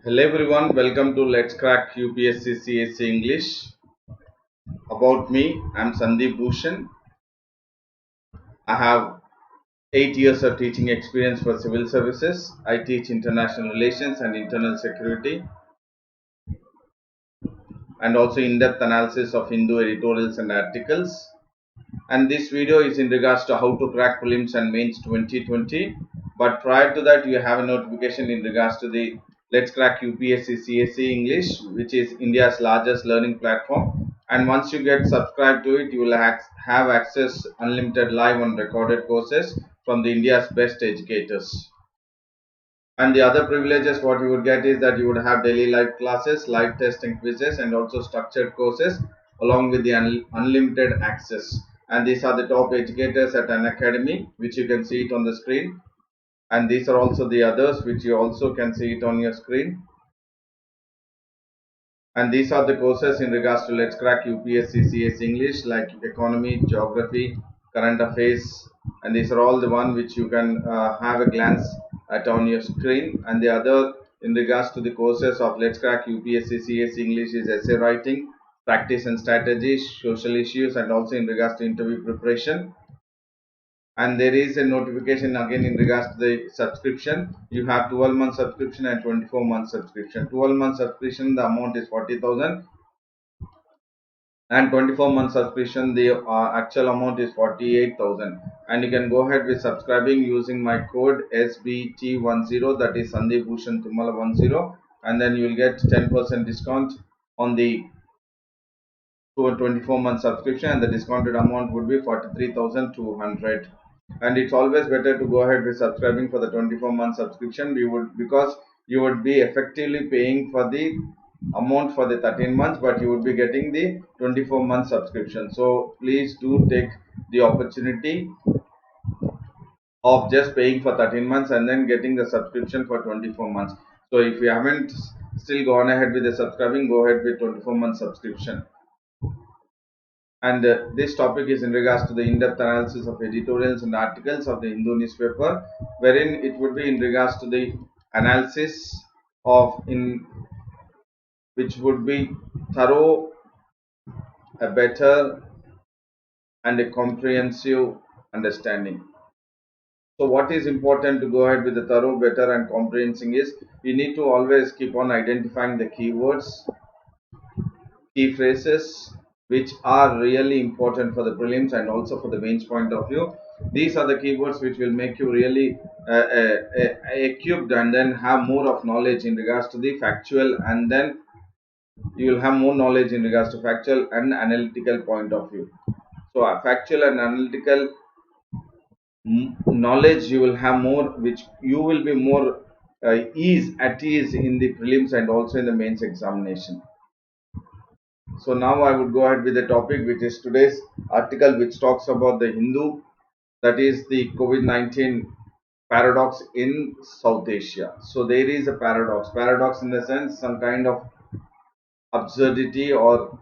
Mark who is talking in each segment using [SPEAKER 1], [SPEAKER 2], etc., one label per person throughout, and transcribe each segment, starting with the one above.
[SPEAKER 1] Hello everyone, welcome to Let's Crack UPSC CSE English. About me, I'm Sandeep Bhushan. I have 8 years of teaching experience for civil services. I teach international relations and internal security and also in-depth analysis of Hindu editorials and articles. And this video is in regards to how to crack prelims and mains 2020. But prior to that, you have a notification in regards to the Let's Crack UPSC CSE English, which is India's largest learning platform. And once you get subscribed to it, you will have access unlimited live and recorded courses from the India's best educators. And the other privileges what you would get is that you would have daily live classes, live test and quizzes, and also structured courses along with the unlimited access. And these are the top educators at Unacademy, which you can see it on the screen. And these are also the others which you also can see it on your screen. And these are the courses in regards to Let's Crack UPSC CS English, like economy, geography, current affairs, and these are all the one which you can have a glance at on your screen. And the other in regards to the courses of Let's Crack UPSC CS English is essay writing, practice and strategies, social issues, and also in regards to interview preparation. And there is a notification again in regards to the subscription. You have 12-month subscription and 24-month subscription. 12-month subscription, the amount is 40,000, and 24-month subscription, the actual amount is 48,000. And you can go ahead with subscribing using my code SBT10, that is Sandeep Bhushan Thummala 10, and then you will get 10% discount on the 24-month subscription, and the discounted amount would be 43,200. And it's always better to go ahead with subscribing for the 24-month subscription. Because you would be effectively paying for the amount for the 13 months, but you would be getting the 24-month subscription. So please do take the opportunity of just paying for 13 months and then getting the subscription for 24 months. So if you haven't still gone ahead with the subscribing, go ahead with 24-month subscription. And this topic is in regards to the in-depth analysis of editorials and articles of the Hindu newspaper, wherein it would be in regards to the analysis of which would be thorough, a better, and a comprehensive understanding. So what is important to go ahead with the thorough, better, and comprehensive is we need to always keep on identifying the keywords, key phrases which are really important for the prelims and also for the mains point of view. These are the keywords which will make you really equipped and then have more of knowledge in regards to the factual, and then you will have more knowledge in regards to factual and analytical point of view. So factual and analytical knowledge you will have more, which you will be more at ease in the prelims and also in the mains examination. So now I would go ahead with the topic, which is today's article, which talks about the Hindu, that is the COVID-19 paradox in South Asia. So there is a paradox in the sense some kind of absurdity, or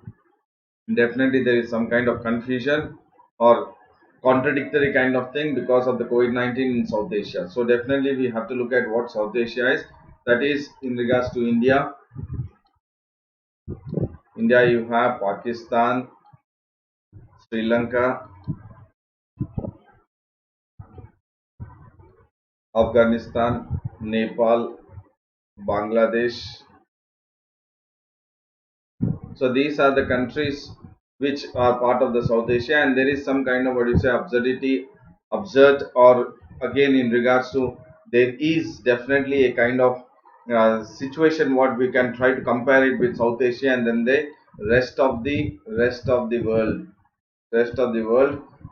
[SPEAKER 1] definitely there is some kind of confusion or contradictory kind of thing because of the COVID-19 in South Asia. So definitely we have to look at what South Asia is. That is in regards to India. India, you have Pakistan, Sri Lanka, Afghanistan, Nepal, Bangladesh. So these are the countries which are part of the South Asia, and there is some kind of what you say absurd, or again in regards to, there is definitely a kind of situation what we can try to compare it with South Asia and then the rest of the world,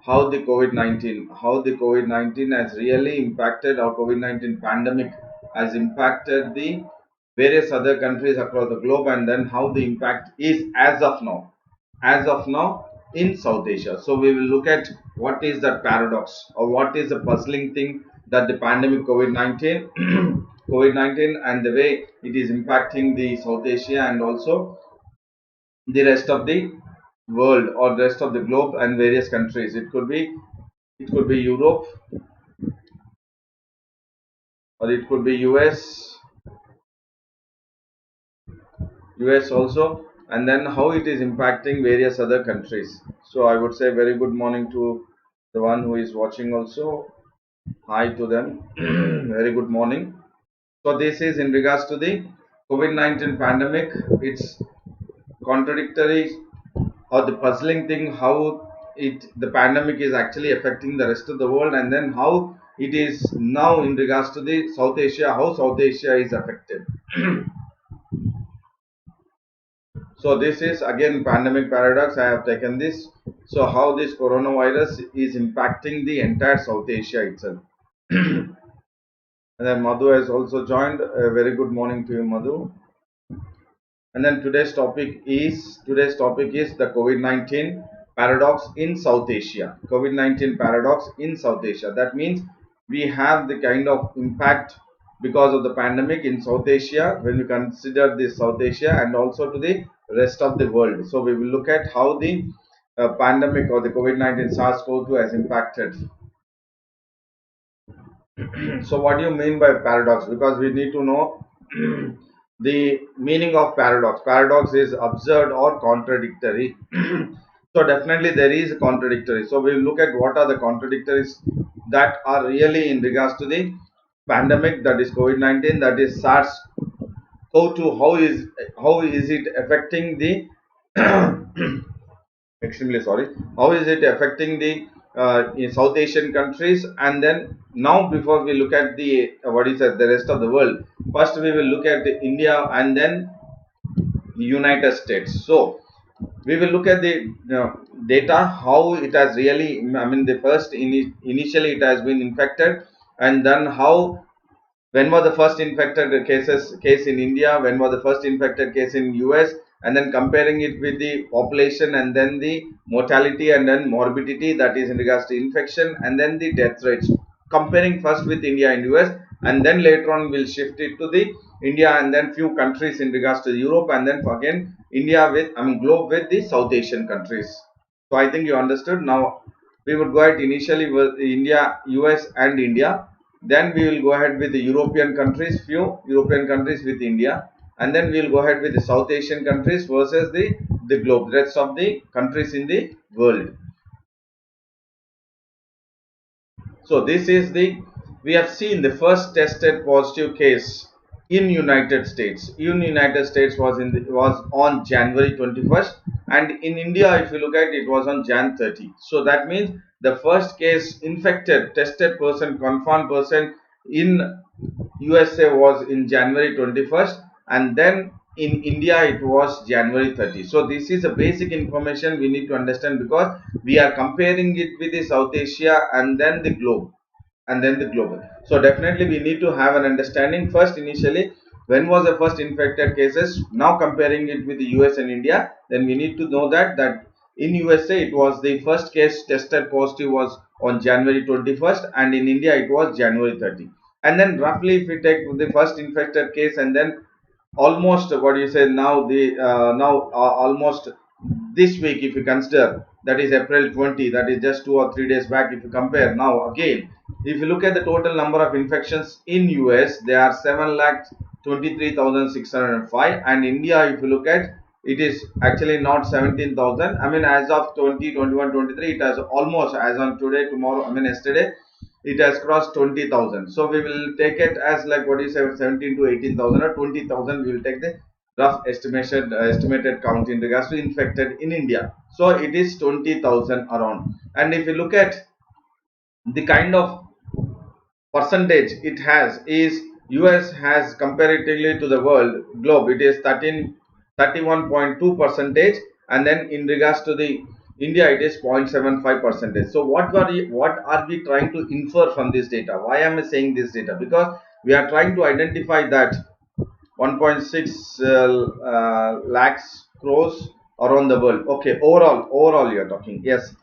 [SPEAKER 1] how the COVID-19 has really impacted, our COVID-19 pandemic has impacted the various other countries across the globe, and then how the impact is as of now in South Asia. So we will look at what is the paradox, or what is the puzzling thing that the pandemic COVID-19 COVID-19 and the way it is impacting the South Asia and also the rest of the world or the rest of the globe and various countries. It could be Europe, or it could be US, US also, and then how it is impacting various other countries. So I would say very good morning to the one who is watching also. Hi to them. Very good morning. So this is in regards to the COVID-19 pandemic. It's contradictory or the puzzling thing how the pandemic is actually affecting the rest of the world, and then how it is now in regards to the South Asia, how South Asia is affected. So this is again pandemic paradox. I have taken this. So how this coronavirus is impacting the entire South Asia itself. And then Madhu has also joined. A very good morning to you, Madhu. And then today's topic is the COVID-19 paradox in South Asia. COVID-19 paradox in South Asia. That means we have the kind of impact because of the pandemic in South Asia when we consider this South Asia and also to the rest of the world. So we will look at how the pandemic or the COVID-19 SARS-CoV-2 has impacted. So what do you mean by paradox? Because we need to know the meaning of paradox. Paradox is absurd or contradictory. So definitely there is a contradictory. So we'll look at what are the contradictories that are really in regards to the pandemic, that is COVID-19, that is SARS-CoV-2. How is it affecting the extremely sorry, how is it affecting the in South Asian countries, and then now before we look at the what is it, the rest of the world, first we will look at India and then United States. So we will look at the data, how it has really, I mean the first initially it has been infected, and then how, when was the first infected case in India, when was the first infected case in US, and then comparing it with the population, and then the mortality and then morbidity, that is in regards to infection, and then the death rates, comparing first with India and US, and then later on we'll shift it to the India and then few countries in regards to Europe, and then again India with, I mean globe with the South Asian countries. So I think you understood. Now we would go ahead initially with India, US and India, then we will go ahead with the European countries, few European countries with India, and then we will go ahead with the South Asian countries versus the globe, rest of the countries in the world. So this is we have seen the first tested positive case in United States. In United States was on January 21st, and in India, if you look at it, it was on Jan 30. So that means the first case infected, tested person, confirmed person in USA was in January 21st, and then in India it was January 30. So this is a basic information we need to understand, because we are comparing it with the South Asia and then the globe, and then the global. So definitely we need to have an understanding first initially when was the first infected cases, now comparing it with the US and India. Then we need to know that in USA it was the first case tested positive was on January 21st, and in India it was January 30. And then roughly if we take the first infected case, and then almost what do you say, now almost this week, if you consider, that is April 20, that is just 2 or 3 days back. If you compare now again, if you look at the total number of infections in US, they are 7,23,605, and India, if you look at, it is actually not 17,000. I mean as of 2021 23, it has almost, as on today, tomorrow, I mean yesterday, it has crossed 20,000. So we will take it as like what you say, 17 to 18,000 or 20,000. We will take the rough estimated count in regards to infected in India. So it is 20,000 around. And if you look at the kind of percentage it has, is US has comparatively to the world globe, it is 31.2 percentage, and then in regards to the India it is 0.75 percentage. So what are we trying to infer from this data? Why am I saying this data? Because we are trying to identify that 1.6 lakhs crores around the world. Okay, overall you are talking. Yes,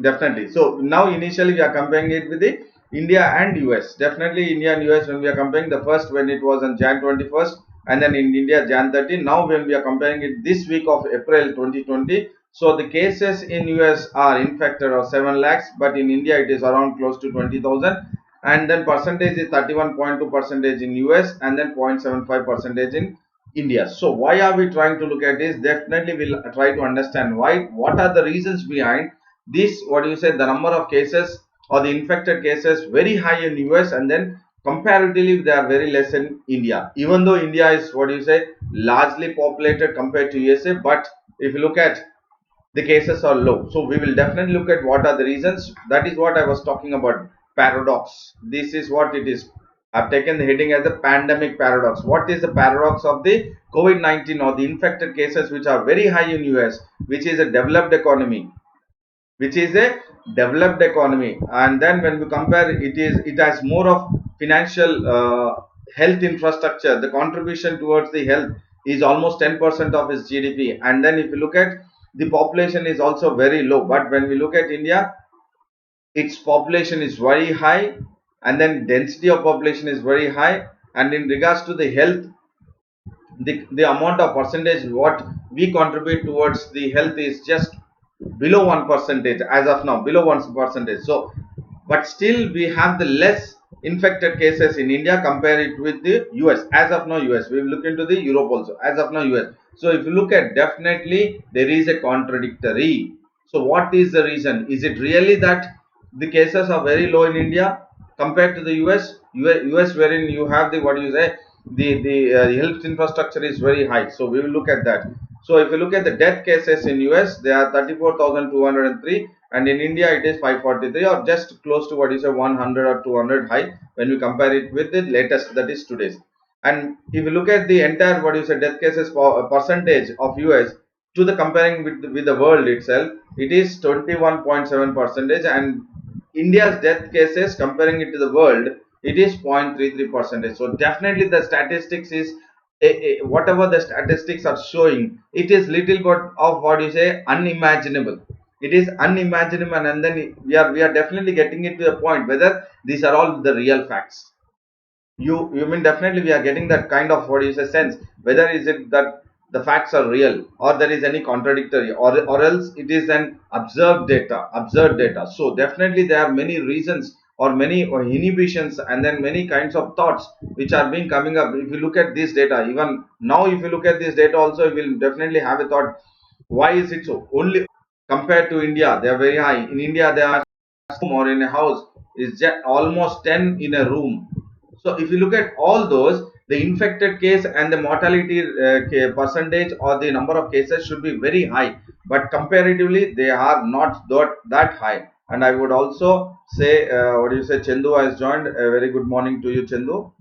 [SPEAKER 1] definitely. So now initially we are comparing it with the India and US. Definitely India and US, when we are comparing the first, when it was on Jan 21st, and then in India Jan 30. Now when we are comparing it this week of April 2020, so the cases in US are infected or 7 lakhs, but in India it is around close to 20,000, and then percentage is 31.2 percentage in US, and then 0.75 percentage in India. So why are we trying to look at this? Definitely we'll try to understand why, what are the reasons behind this, what you say, the number of cases or the infected cases very high in US, and then comparatively they are very less in India. Even though India is, what you say, largely populated compared to USA, but if you look at the cases are low. So we will definitely look at what are the reasons. That is what I was talking about, paradox. This is what it is. I've taken the heading as the pandemic paradox. What is the paradox of the COVID-19 or the infected cases which are very high in US, which is a developed economy, and then when we compare, it has more of financial health infrastructure. The contribution towards the health is almost 10% of its GDP, and then if you look at the population is also very low. But when we look at India, its population is very high, and then density of population is very high, and in regards to the health, the amount of percentage what we contribute towards the health is just below 1% as of now, below 1%. So but still we have the less infected cases in India, compare it with the US. As of now US, we will look into the Europe also. As of now US. So if you look at, definitely there is a contradictory. So what is the reason? Is it really that the cases are very low in India compared to the US, wherein you have the, what do you say, the health infrastructure is very high. So we will look at that. So if you look at the death cases in US, they are 34,203, and in India it is 543, or just close to, what is a 100 or 200 high when we compare it with the latest, that is today's. And if you look at the entire, what you say, death cases percentage of US to the comparing with the world itself, it is 21.7%, and India's death cases comparing it to the world, it is 0.33%. So definitely the statistics is whatever the statistics are showing, it is little bit of, what you say, unimaginable. It is unimaginable, and then we are definitely getting it to a point whether these are all the real facts. You mean definitely we are getting that kind of, what is a sense, whether is it that the facts are real, or there is any contradictory, or else it is an observed data. So definitely there are many reasons or many inhibitions, and then many kinds of thoughts which are being coming up. If you look at this data, even now if you look at this data also, you will definitely have a thought, why is it so? Only compared to India, they are very high. In India, they are or in a house is just almost 10 in a room. So if you look at all those, the infected case and the mortality percentage or the number of cases should be very high, but comparatively they are not that high. And I would also say, what do you say, Chendu has joined. A very good morning to you, Chendu.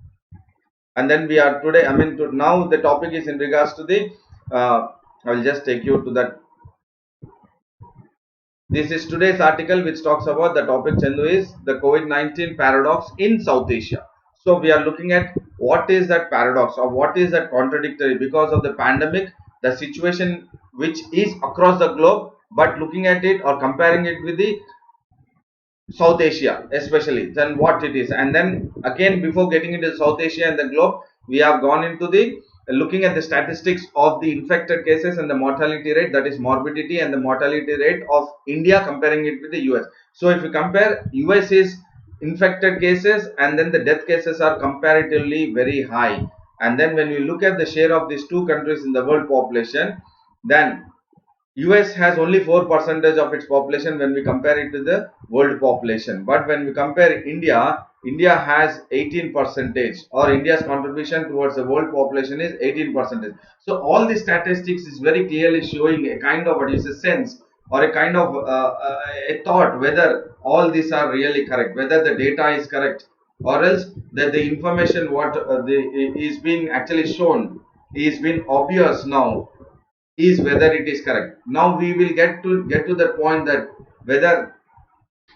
[SPEAKER 1] And then we are today, I mean, now the topic is in regards to the, I will just take you to that. This is today's article which talks about, the topic, Chandu, is the COVID-19 paradox in South Asia. So we are looking at what is that paradox, or what is that contradictory, because of the pandemic, the situation which is across the globe, but looking at it or comparing it with the South Asia especially, then what it is. And then again, before getting into South Asia and the globe, we have gone into the looking at the statistics of the infected cases and the mortality rate, that is morbidity and the mortality rate of India, comparing it with the US. So if you compare, US is infected cases and then the death cases are comparatively very high. And then when you look at the share of these two countries in the world population, then US has only 4% of its population when we compare it to the world population. But when we compare India, India has 18%, or India's contribution towards the world population is 18%. So all the statistics is very clearly showing a kind of, what is a sense, or a kind of a thought whether all these are really correct, whether the data is correct, or else that the information what is being actually shown is being obvious now, is whether it is correct. Now we will get to the point that whether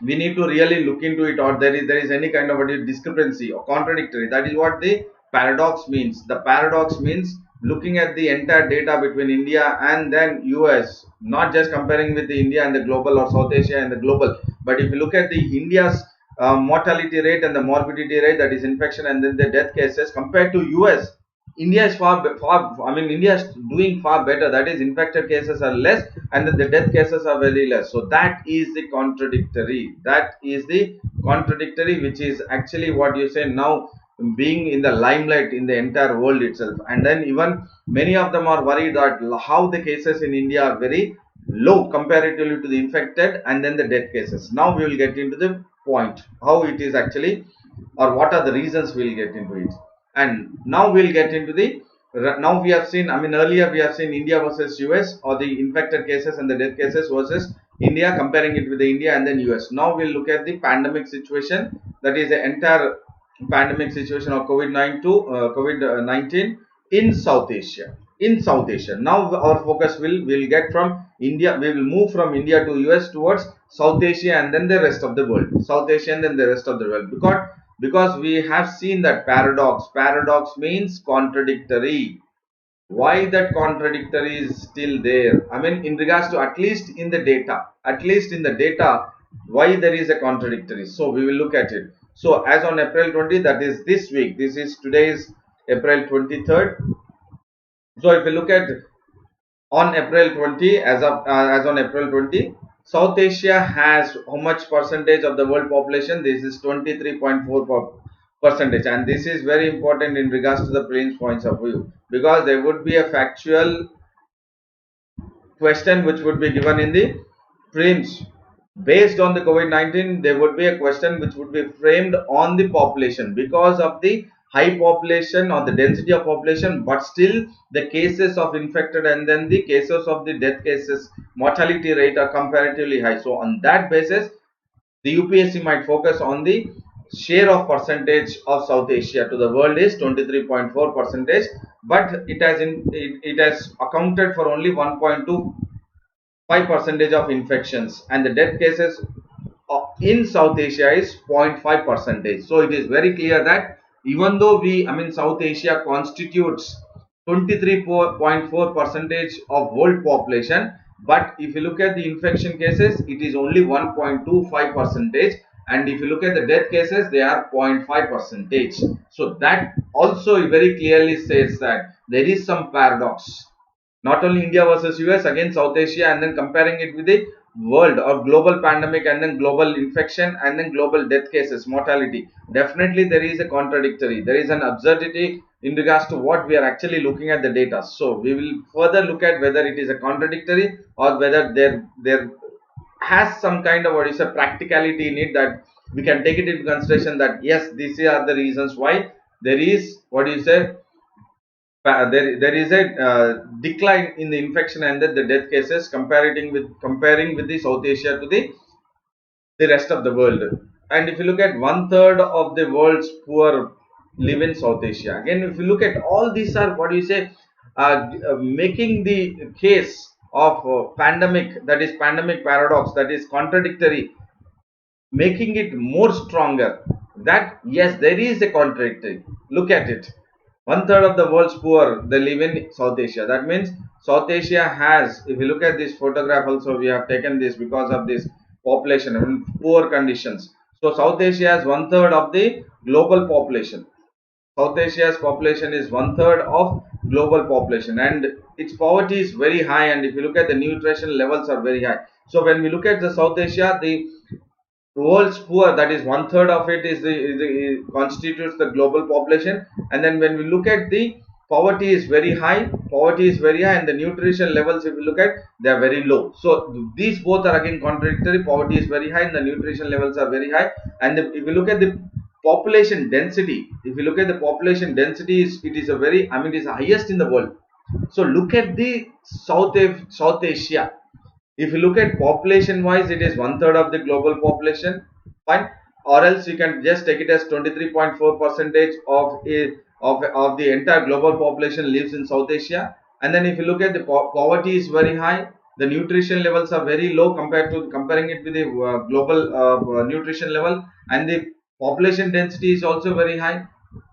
[SPEAKER 1] we need to really look into it, or there is any kind of a discrepancy or contradictory. That is what the paradox means. The paradox means looking at the entire data between India and then US, not just comparing with the India and the global, or South Asia and the global, but if you look at the India's mortality rate and the morbidity rate, that is infection, and then the death cases compared to US, India is India is doing far better. That is, infected cases are less and the death cases are very less. So that is the contradictory. That is the contradictory, which is actually, what you say now, being in the limelight in the entire world itself. And then even many of them are worried that how the cases in India are very low comparatively to the infected and then the death cases. Now we will get into the point how it is actually, or what are the reasons. We'll get into it. And now we'll get into the, now we have seen, I mean earlier we have seen India versus US, or the infected cases and the death cases versus India, comparing it with the India and then US. Now we'll look at the pandemic situation, that is the entire pandemic situation of COVID-19 in South Asia. In South Asia, now our focus will get from India. We will move from India to US towards South Asia and then the rest of the world. South Asia and then the rest of the world, because we have seen that paradox. Paradox means contradictory. Why that contradictory is still there? I mean, in regards to at least in the data, why there is a contradictory. So we will look at it. So as on April 20, that is this week. This is today's April 23rd. So if you look at on April 20, as on April 20, South Asia has how much percentage of the world population? This is 23.4 percentage, and this is very important in regards to the prelims points of view, because there would be a factual question which would be given in the prelims based on the COVID-19. There would be a question which would be framed on the population, because of the high population or the density of population, but still the cases of infected and then the cases of the death cases, mortality rate are comparatively high. So on that basis, the UPSC might focus on the share of percentage of South Asia to the world is 23.4 percentage, but it has accounted for only 1.25 percentage of infections, and the death cases in South Asia is 0.5 percentage. So it is very clear that even though South Asia constitutes 23.4 percentage of world population, but if you look at the infection cases, it is only 1.25 percentage, and if you look at the death cases, they are 0.5 percentage. So that also very clearly says that there is some paradox. Not only India versus US, again South Asia, and then comparing it with the world or global pandemic, and then global infection, and then global death cases, mortality. Definitely there is a contradictory. There is an absurdity in regards to what we are actually looking at the data. So we will further look at whether it is a contradictory or whether there has some kind of what is a practicality in it, that we can take it into consideration that yes, these are the reasons why there is what is a there is a decline in the infection and the death cases comparing with the South Asia to the rest of the world. And if you look at 1/3 of the world's poor live in South Asia. Again, if you look at all these are what do you say, making the case of pandemic, that is pandemic paradox, that is contradictory, making it more stronger that yes, there is a contradictory. Look at it. 1/3 of the world's poor, they live in South Asia. That means South Asia has, if you look at this photograph also, we have taken this because of this population, poor conditions. So South Asia has 1/3 of the global population. South Asia's population is 1/3 of global population, and its poverty is very high, and if you look at the nutrition levels are very high. So when we look at the South Asia, the world's poor, that is 1/3 of it constitutes the global population, and then when we look at the poverty is very high, and the nutrition levels, if you look at, they are very low. So these both are again contradictory. Poverty is very high and the nutrition levels are very high. And if you look at the population density, it is a very, it is the highest in the world. So look at the South Asia. If you look at population wise, it is 1/3 of the global population, fine, or else you can just take it as 23.4 percentage of the entire global population lives in South Asia. And then if you look at the poverty is very high, the nutrition levels are very low comparing it with the global nutrition level, and the population density is also very high.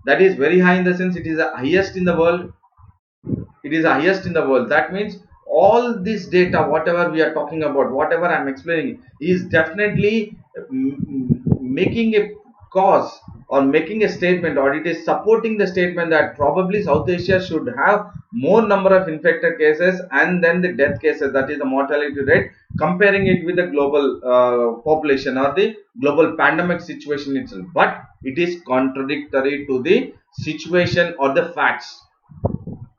[SPEAKER 1] That is very high in the sense it is the highest in the world. That means all this data, whatever we are talking about, whatever I am explaining, is definitely making a cause or making a statement, or it is supporting the statement that probably South Asia should have more number of infected cases and then the death cases, that is the mortality rate, comparing it with the global population or the global pandemic situation itself. But it is contradictory to the situation or the facts.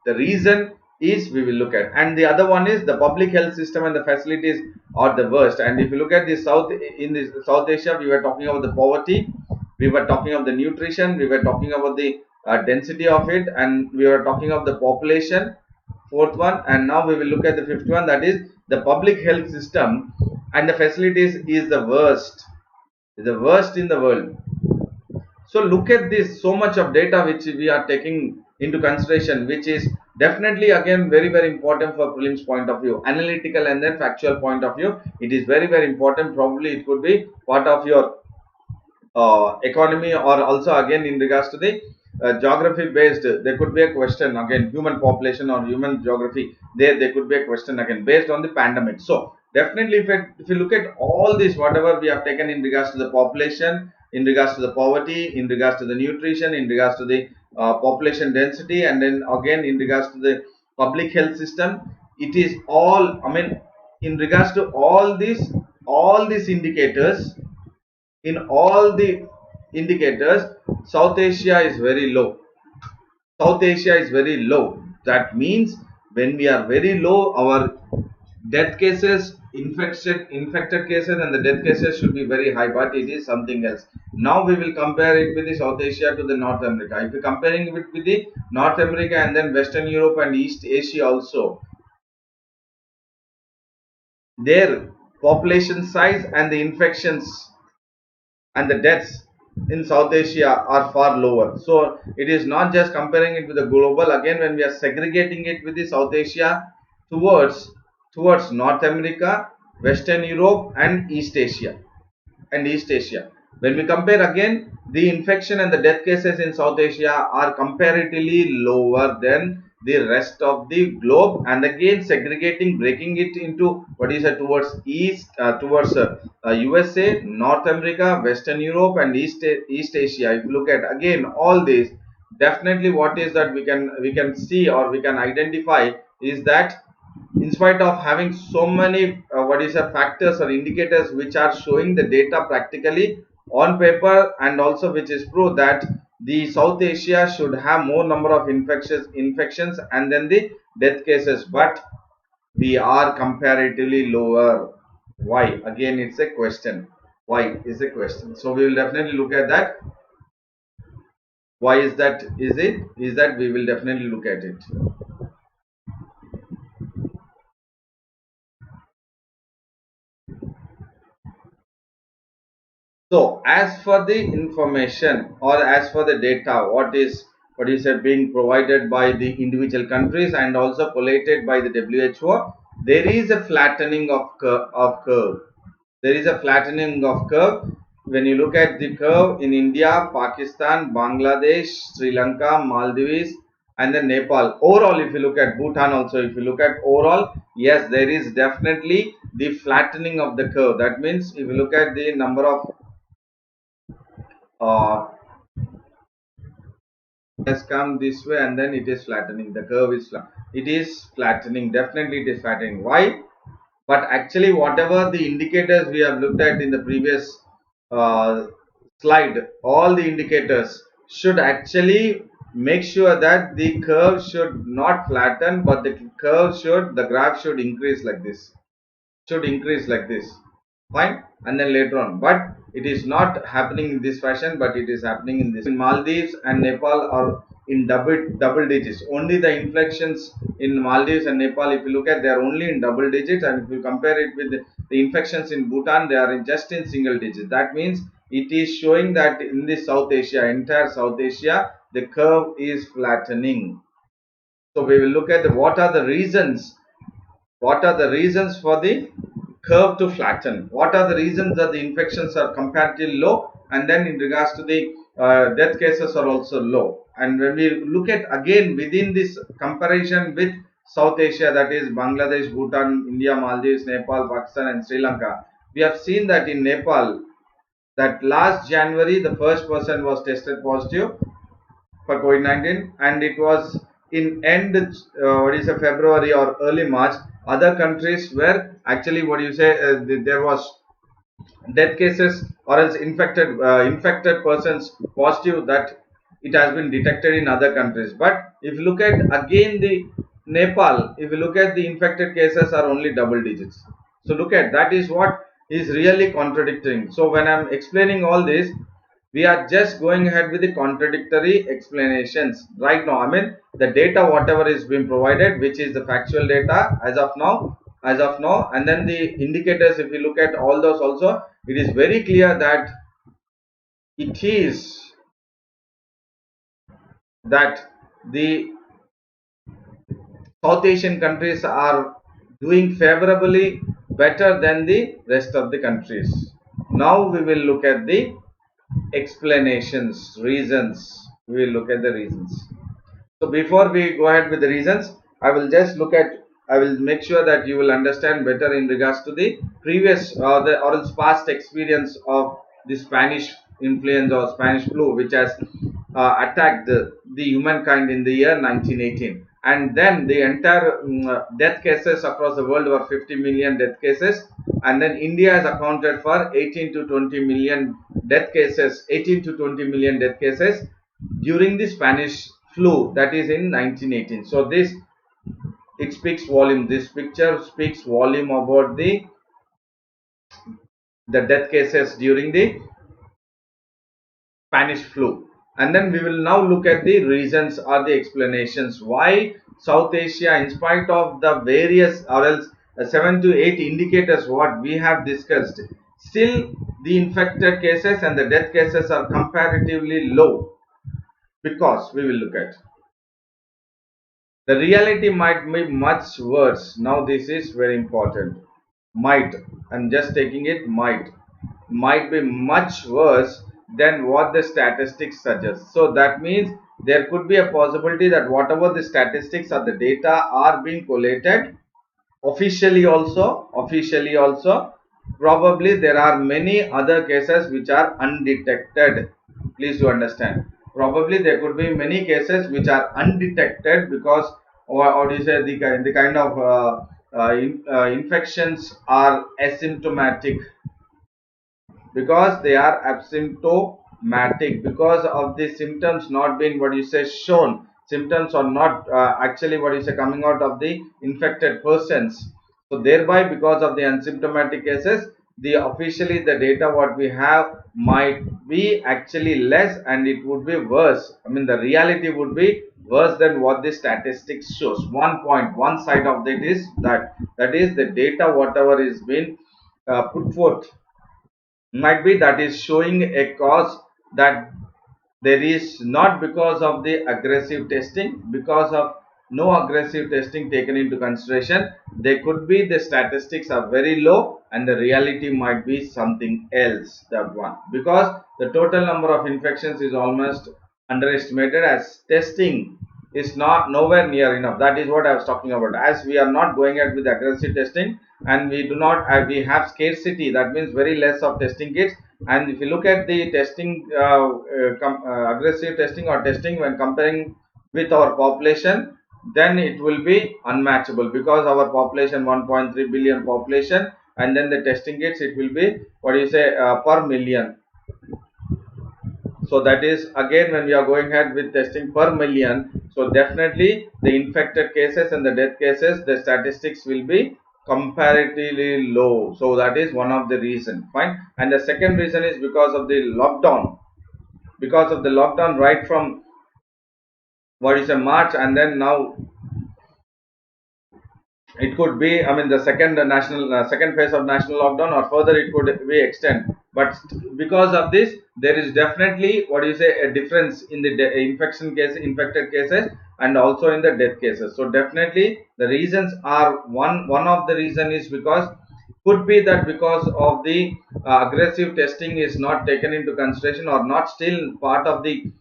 [SPEAKER 1] The reason is we will look at, and the other one is the public health system and the facilities are the worst. And if you look at the South Asia, we were talking about the poverty, we were talking of the nutrition, we were talking about the density of it, and we were talking of the population, fourth one. And now we will look at the fifth one, that is the public health system and the facilities is the worst in the world. So look at this, so much of data which we are taking into consideration, which is definitely again very important for prelims point of view, analytical and then factual point of view. It is very important. Probably it could be part of your economy, or also again in regards to the geography based, there could be a question again, human population or human geography, there could be a question again based on the pandemic. So definitely if you look at all this, whatever we have taken in regards to the population, in regards to the poverty, in regards to the nutrition, in regards to the population density, and then again in regards to the public health system, it is all, I mean, in regards to all these indicators, in all the indicators, South Asia is very low. South Asia is very low. That means when we are very low, our death cases, infected cases and the death cases should be very high, but it is something else. Now we will compare it with the South Asia to the North America. If you are comparing it with the North America and then Western Europe and East Asia also, their population size and the infections and the deaths in South Asia are far lower. So it is not just comparing it with the global. Again, when we are segregating it with the South Asia towards North America, Western Europe and East Asia. When we compare again, the infection and the death cases in South Asia are comparatively lower than the rest of the globe. And again, segregating, breaking it into what is towards East, towards USA, North America, Western Europe and East Asia. If you look at again all these, definitely what is that we can see or we can identify is that in spite of having so many factors or indicators which are showing the data practically on paper, and also which is proof that the South Asia should have more number of infections and then the death cases, but we are comparatively lower. Why? Again, it's a question. Why is a question. So we will definitely look at that. Why is that? Is that we will definitely look at it. So as for the information or as for the data, what is being provided by the individual countries and also collated by the WHO, there is a flattening of curve. There is a flattening of curve. When you look at the curve in India, Pakistan, Bangladesh, Sri Lanka, Maldives and then Nepal. Overall, if you look at Bhutan also, if you look at overall, yes, there is definitely the flattening of the curve. That means if you look at the number of has come this way and then it is flattening, the curve is flat, it is flattening, definitely it is flattening. Why? But actually whatever the indicators we have looked at in the previous slide, all the indicators should actually make sure that the curve should not flatten, but the graph should increase like this, fine, and then later on, but it is not happening in this fashion, but it is happening in this. In Maldives and Nepal are in double digits. Only the infections in Maldives and Nepal, if you look at, they are only in double digits, and if you compare it with the infections in Bhutan, they are just in single digits. That means it is showing that in this South Asia, entire South Asia, the curve is flattening. So we will look at what are the reasons for the curve to flatten. What are the reasons that the infections are comparatively low, and then in regards to the death cases are also low. And when we look at again within this comparison with South Asia, that is Bangladesh, Bhutan, India, Maldives, Nepal, Pakistan and Sri Lanka, we have seen that in Nepal that last January the first person was tested positive for COVID-19, and it was in end February or early March. Other countries were actually there was death cases or else infected persons positive that it has been detected in other countries. But if you look at again the Nepal, if you look at the infected cases are only double digits. So look at that is what is really contradicting. So when I'm explaining all this, we are just going ahead with the contradictory explanations right now. I mean the data whatever is being provided, which is the factual data as of now, and then the indicators, if you look at all those also, it is very clear that it is that the South Asian countries are doing favorably better than the rest of the countries. Now we will look at the explanations, reasons. We will look at the reasons. So before we go ahead with the reasons, I will make sure that you will understand better in regards to the previous or else past experience of the Spanish influenza or Spanish flu, which has attacked the humankind in the year 1918. And then the entire death cases across the world were 50 million death cases. And then India has accounted for 18 to 20 million death cases, 18 to 20 million death cases during the Spanish flu, that is in 1918. So it speaks volume. This picture speaks volume about the death cases during the Spanish flu. And then we will now look at the reasons or the explanations why South Asia, in spite of the various or else 7 to 8 indicators what we have discussed, still the infected cases and the death cases are comparatively low. Because we will look at the reality might be much worse. Now this is very important. Might, I'm just taking it, might be much worse than what the statistics suggest. So that means there could be a possibility that whatever the statistics or the data are being collated officially also, probably there are many other cases which are undetected. Please do understand, probably there could be many cases which are undetected because, or do you say, the kind of infections are asymptomatic, because they are asymptomatic, because of the symptoms not being shown. Symptoms are not actually coming out of the infected persons. So thereby, because of the asymptomatic cases, the officially the data what we have might be actually less, and it would be worse. I mean the reality would be worse than what the statistics shows. One side of it is that is the data whatever is been put forth might be that is showing a cause that there is not because of the aggressive testing, because of no aggressive testing taken into consideration. There could be the statistics are very low and the reality might be something else. That one, because the total number of infections is almost underestimated, as testing is not nowhere near enough. That is what I was talking about. As we are not going ahead with aggressive testing, and we do not we have scarcity, that means very less of testing kits. And if you look at the testing aggressive testing or testing when comparing with our population, then it will be unmatchable, because our population 1.3 billion population, and then the testing kits it will be per million. So that is again when we are going ahead with testing per million, so definitely the infected cases and the death cases, the statistics will be comparatively low. So that is one of the reason. Fine. And the second reason is because of the lockdown. Because of the lockdown right from March, and then now it could be, I mean the second phase of national lockdown, or further it could be extend. But because of this, there is definitely a difference in the infected cases and also in the death cases. So definitely the reasons are one of the reason is because could be that because of the aggressive testing is not taken into consideration, or not still part of the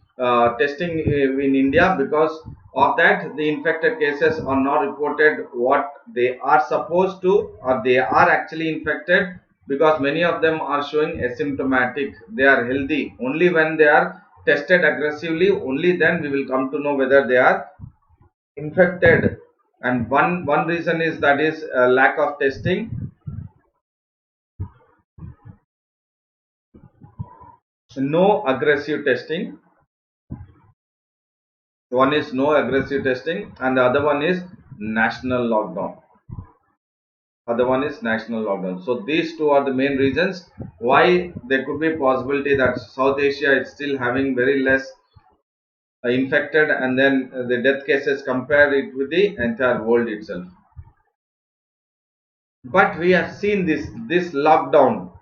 [SPEAKER 1] testing in India. Because of that, the infected cases are not reported what they are supposed to, or they are actually infected because many of them are showing asymptomatic. They are healthy. Only when they are tested aggressively, only then we will come to know whether they are infected. And one reason is that is lack of testing. No aggressive testing. One is no aggressive testing, and the other one is national lockdown. Other one is national lockdown. So these two are the main reasons why there could be possibility that South Asia is still having very less infected, and then the death cases compare it with the entire world itself. But we have seen this lockdown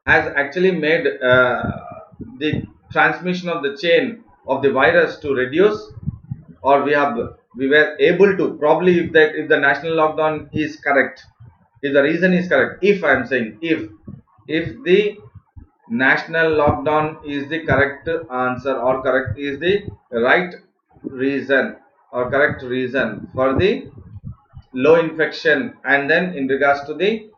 [SPEAKER 1] has actually made the transmission of the chain of the virus to reduce, or we were able to, probably, if the national lockdown is correct, if the reason is correct, if I am saying if the national lockdown is the correct answer, or correct is the right reason, or correct reason for the low infection, and then in regards to the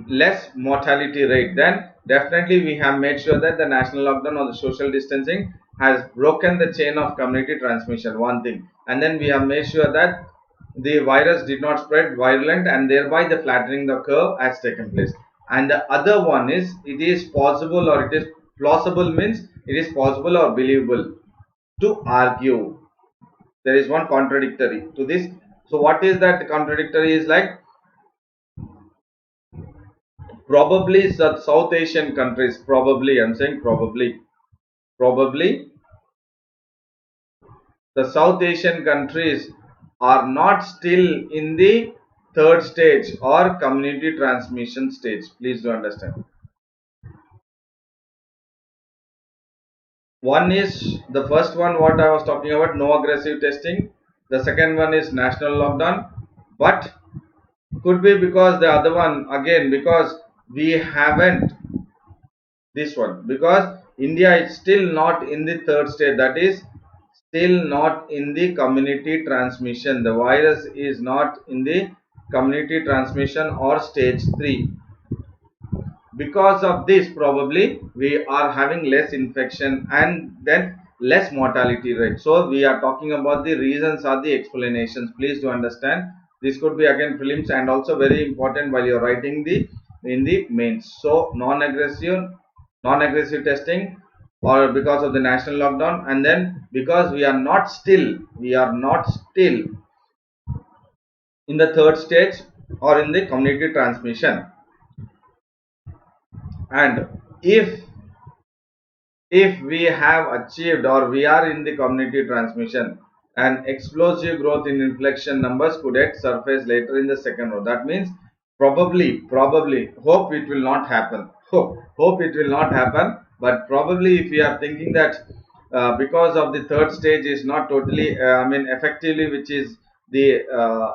[SPEAKER 1] less mortality rate, then definitely we have made sure that the national lockdown or the social distancing has broken the chain of community transmission, one thing. And then we have made sure that the virus did not spread virulent, and thereby the flattening the curve has taken place. And the other one is, it is possible, or it is plausible, means it is possible or believable to argue. There is one contradictory to this. So what is that contradictory? Is like, probably South Asian countries, probably, I'm saying probably the South Asian countries are not still in the third stage or community transmission stage. Please do understand. One is the first one, what I was talking about, no aggressive testing. The second one is national lockdown. But could be because the other one, again, because we haven't this one, because India is still not in the third stage, that is still not in the community transmission. The virus is not in the community transmission or stage 3. Because of this, probably we are having less infection and then less mortality rate. So we are talking about the reasons or the explanations. Please do understand, this could be again prelims and also very important while you are writing the in the mains. So non-aggressive testing, or because of the national lockdown, and then because we are not still in the third stage or in the community transmission. And if we have achieved, or we are in the community transmission, an explosive growth in infection numbers could yet surface later in the second row. That means probably, hope it will not happen, hope it will not happen, but probably if we are thinking that because of the third stage is not totally effectively, which is the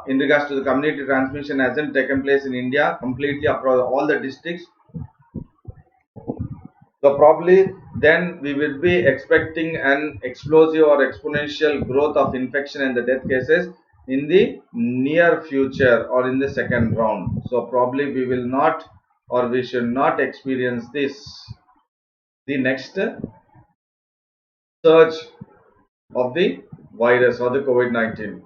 [SPEAKER 1] in regards to the community transmission hasn't taken place in India completely across all the districts. So probably then we will be expecting an explosive or exponential growth of infection and the death cases in the near future or in the second round. So probably we will not, or we should not experience this, the next surge of the virus or the COVID-19.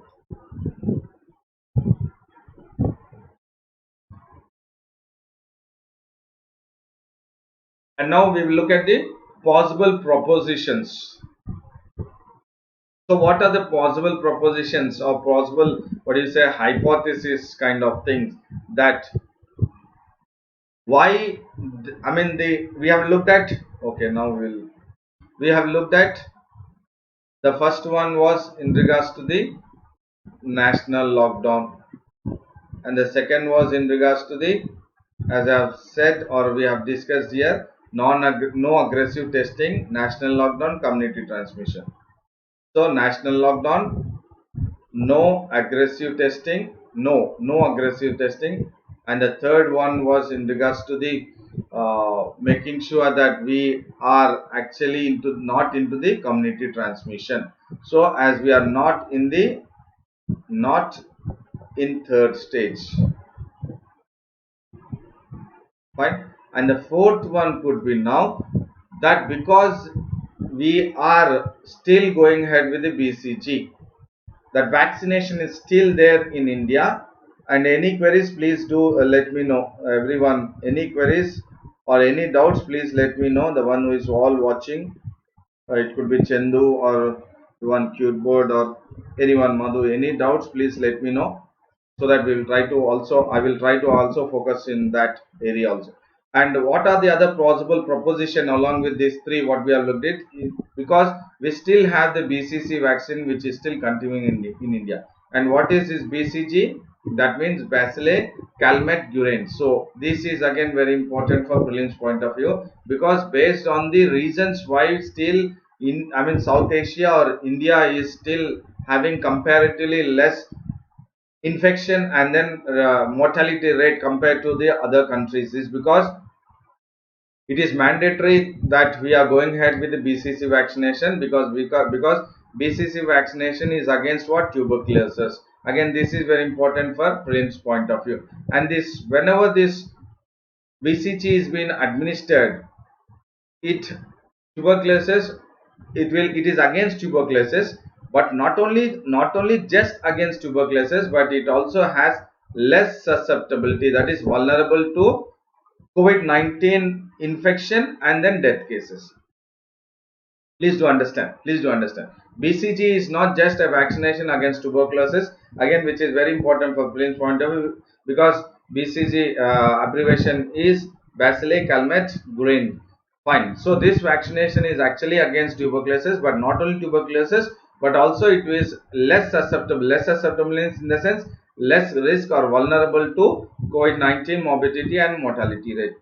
[SPEAKER 1] And now we will look at the possible propositions. So what are the possible propositions, or possible, what do you say, hypothesis kind of things, that why, we have looked at, okay, now we have looked at, the first one was in regards to the national lockdown, and the second was in regards to the, as I have said, or we have discussed here, no aggressive testing, national lockdown, community transmission. So national lockdown, no aggressive testing, no aggressive testing, and the third one was in regards to the making sure that we are actually not into the community transmission. So as we are not in third stage, Fine. And the fourth one could be now that because we are still going ahead with the BCG, that vaccination is still there in India. And any queries, please do let me know. Everyone, any queries or any doubts, please let me know. The one who is all watching, it could be Chandu or one Cuteboard or anyone, Madhu. Any doubts, please let me know, so that we will try to also, I will try to also focus in that area also. And what are the other plausible proposition along with these three what we have looked at? Because we still have the BCG vaccine which is still continuing in India. And what is this BCG? That means Bacillus calmette guerin. So this is again very important for prelims point of view, because based on the reasons why still in, I mean, South Asia or India is still having comparatively less infection and then mortality rate compared to the other countries, is because it is mandatory that we are going ahead with the BCG vaccination, because BCG vaccination is against what? Tuberculosis. Again, this is very important for prelims point of view. And this, whenever this BCG is being administered, it tuberculosis, it is against tuberculosis, but not only just against tuberculosis, but it also has less susceptibility, that is vulnerable to COVID-19 infection and then death cases. Please do understand. Please do understand. BCG is not just a vaccination against tuberculosis, again, which is very important for prelims point of view, because BCG abbreviation is Bacillus calmette guerin. Fine. So this vaccination is actually against tuberculosis, but not only tuberculosis, but also it is less susceptible. Less susceptible in the sense less risk or vulnerable to COVID-19 morbidity and mortality rate.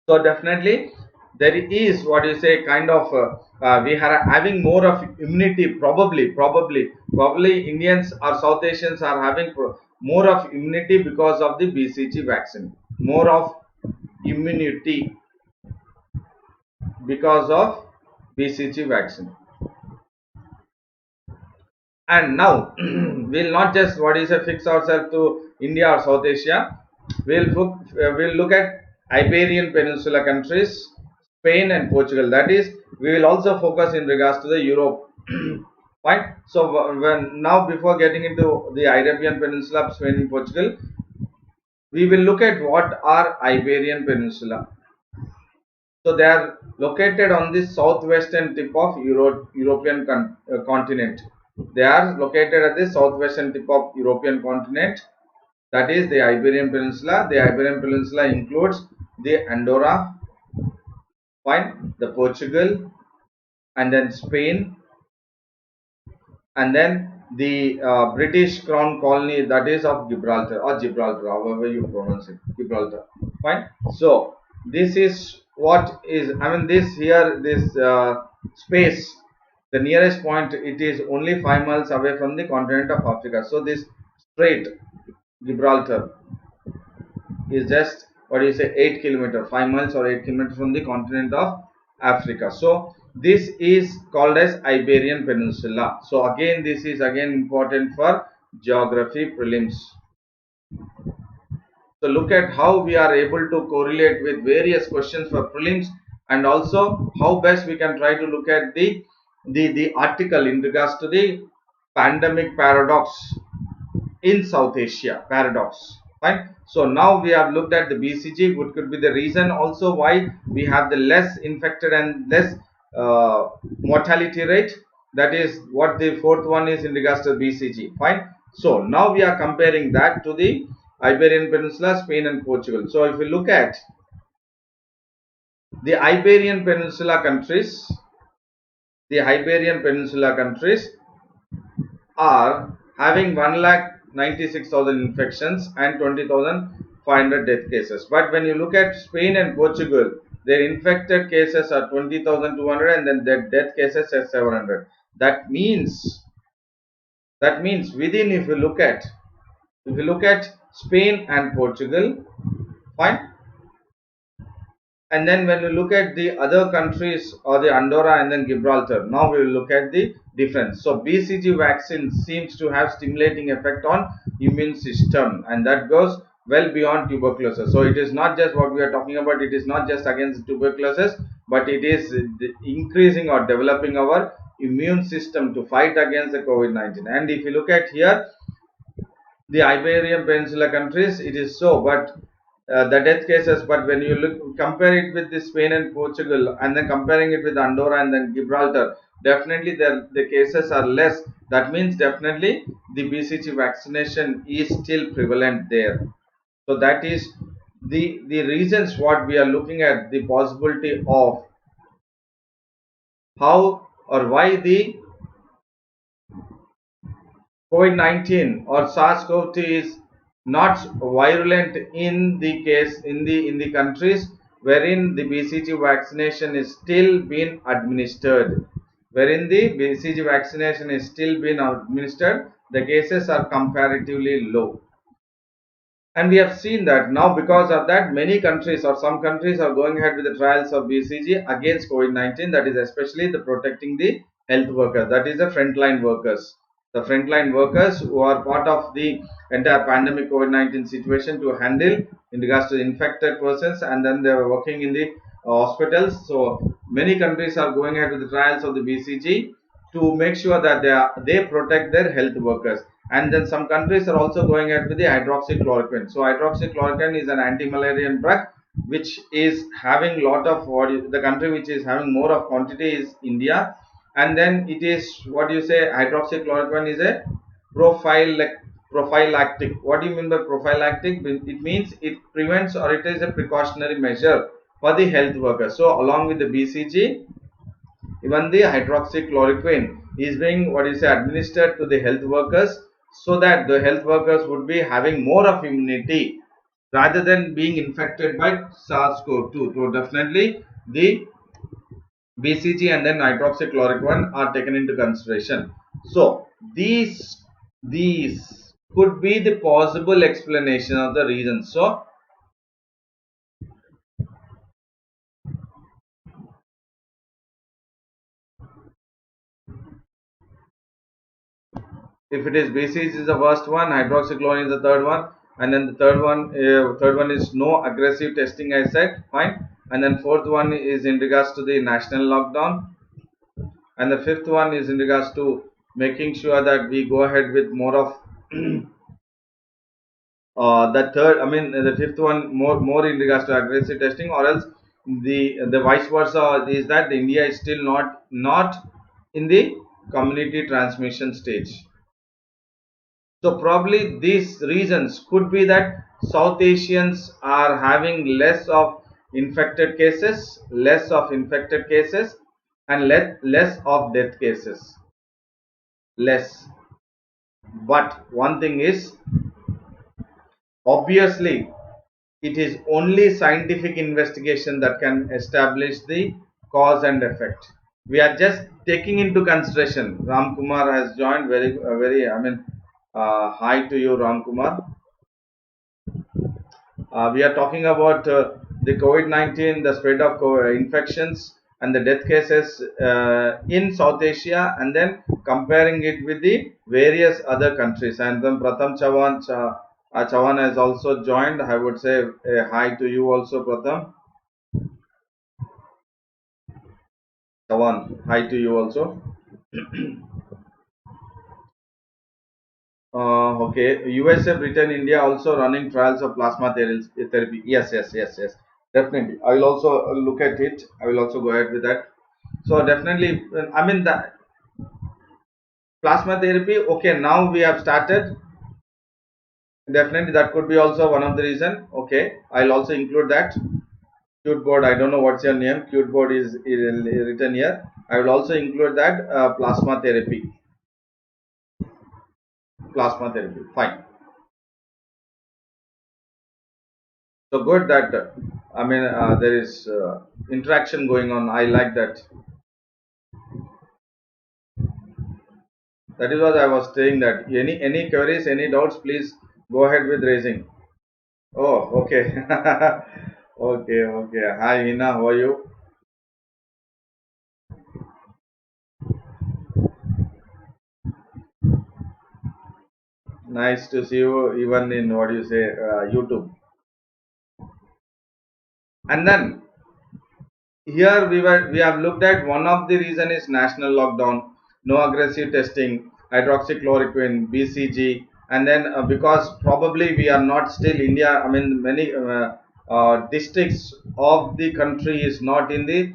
[SPEAKER 1] So definitely there is what you say kind of we are having more of immunity, probably Indians or South Asians are having more of immunity because of the BCG vaccine, more of immunity because of BCG vaccine. And now we'll not just what is a fix ourselves to India or South Asia. We'll look at Iberian Peninsula countries, Spain and Portugal. That is, we will also focus in regards to the Europe. Fine. So when now before getting into the Iberian Peninsula, Spain and Portugal, we will look at what are Iberian Peninsula. So they are located on the southwestern tip of European continent. They are located at the southwestern tip of European continent. That is the Iberian Peninsula. The Iberian Peninsula includes the Andorra, fine, the Portugal, and then Spain, and then the British Crown colony, that is of Gibraltar, or Gibraltar, however you pronounce it, Gibraltar. Fine. So this is what is, I mean, this here, this space, the nearest point, it is only 5 miles away from the continent of Africa. So this strait, Gibraltar, is just what do you say 8 kilometers, 5 miles or 8 kilometers from the continent of Africa. So this is called as Iberian Peninsula. So again, this is again important for geography prelims. So look at how we are able to correlate with various questions for prelims, and also how best we can try to look at the article in regards to the pandemic paradox in South Asia paradox. Fine. So now we have looked at the BCG, which could be the reason also why we have the less infected and less mortality rate. That is what the fourth one is in regards to BCG. Fine. So now we are comparing that to the Iberian Peninsula, Spain and Portugal. So if we look at the Iberian Peninsula countries, are having 1,96,000 infections and 20,500 death cases. But when you look at Spain and Portugal, their infected cases are 20,200 and then their death cases are 700. That means within, if you look at Spain and Portugal, fine, and then when you look at the other countries or the Andorra and then Gibraltar, now we will look at the difference. So BCG vaccine seems to have stimulating effect on immune system, and that goes well beyond tuberculosis. So it is not just what we are talking about, it is not just against tuberculosis, but it is increasing or developing our immune system to fight against the COVID-19. And if you look at here, the Iberian Peninsula countries, it is so, but the death cases, but when you look, compare it with the Spain and Portugal, and then comparing it with Andorra and then Gibraltar, definitely the cases are less. That means definitely the BCG vaccination is still prevalent there. So that is the reasons what we are looking at, the possibility of how or why the COVID-19 or SARS-CoV-2 is not virulent in the case in the countries wherein the BCG vaccination is still being administered. Wherein the BCG vaccination is still being administered, the cases are comparatively low. And we have seen that now, because of that, many countries or some countries are going ahead with the trials of BCG against COVID-19. That is especially the protecting the health workers. That is the frontline workers. The frontline workers who are part of the entire pandemic COVID-19 situation to handle in regards to infected persons, and then they are working in the hospitals. So many countries are going ahead with the trials of the BCG to make sure that they protect their health workers. And then some countries are also going ahead with the hydroxychloroquine. So hydroxychloroquine is an anti-malarial drug which is having lot of, the country which is having more of quantity is India. And then it is, what you say, hydroxychloroquine is a prophylactic. What do you mean by prophylactic? It means it prevents, or it is a precautionary measure for the health workers. So along with the BCG, even the hydroxychloroquine is being, what is administered to the health workers, so that the health workers would be having more of immunity rather than being infected by SARS-CoV-2. So definitely the BCG and then hydroxychloroquine are taken into consideration. So these could be the possible explanation of the reasons. So if it is BCG is the first one, hydroxychloroquine is the third one, and then the third one is no aggressive testing, I said, fine. And then fourth one is in regards to the national lockdown, and the fifth one is in regards to making sure that we go ahead with more of the third, I mean the fifth one, more in regards to aggressive testing, or else the vice versa is that the India is still not in the community transmission stage. So probably these reasons could be that South Asians are having less of infected cases, and less of death cases, less. But one thing is, obviously, it is only scientific investigation that can establish the cause and effect. We are just taking into consideration. Ram Kumar has joined. Very. I mean, hi to you, Ram Kumar. We are talking about the COVID-19, the spread of infections and the death cases in South Asia, and then comparing it with the various other countries. And then Pratham Chavan has also joined. I would say hi to you also, Pratham Chavan. Hi to you also. Okay, USA, Britain, India also running trials of plasma therapy. Yes. Definitely. I will also look at it. I will also go ahead with that. So definitely, I mean the plasma therapy. Okay, now we have started. Definitely, that could be also one of the reason. Okay, I'll also include that. Cute board. I don't know what's your name. Cute board is written here. I will also include that plasma therapy. Plasma therapy. Fine. So good that I mean there is interaction going on. I like that. That is what I was saying, that any queries, any doubts, please go ahead with raising. Oh, okay. Okay. Hi Hina, how are you? Nice to see you even in what you say YouTube. And then here we have looked at one of the reason is national lockdown, no aggressive testing, hydroxychloroquine, BCG, and then because probably we are not still India. I mean many districts of the country is not in the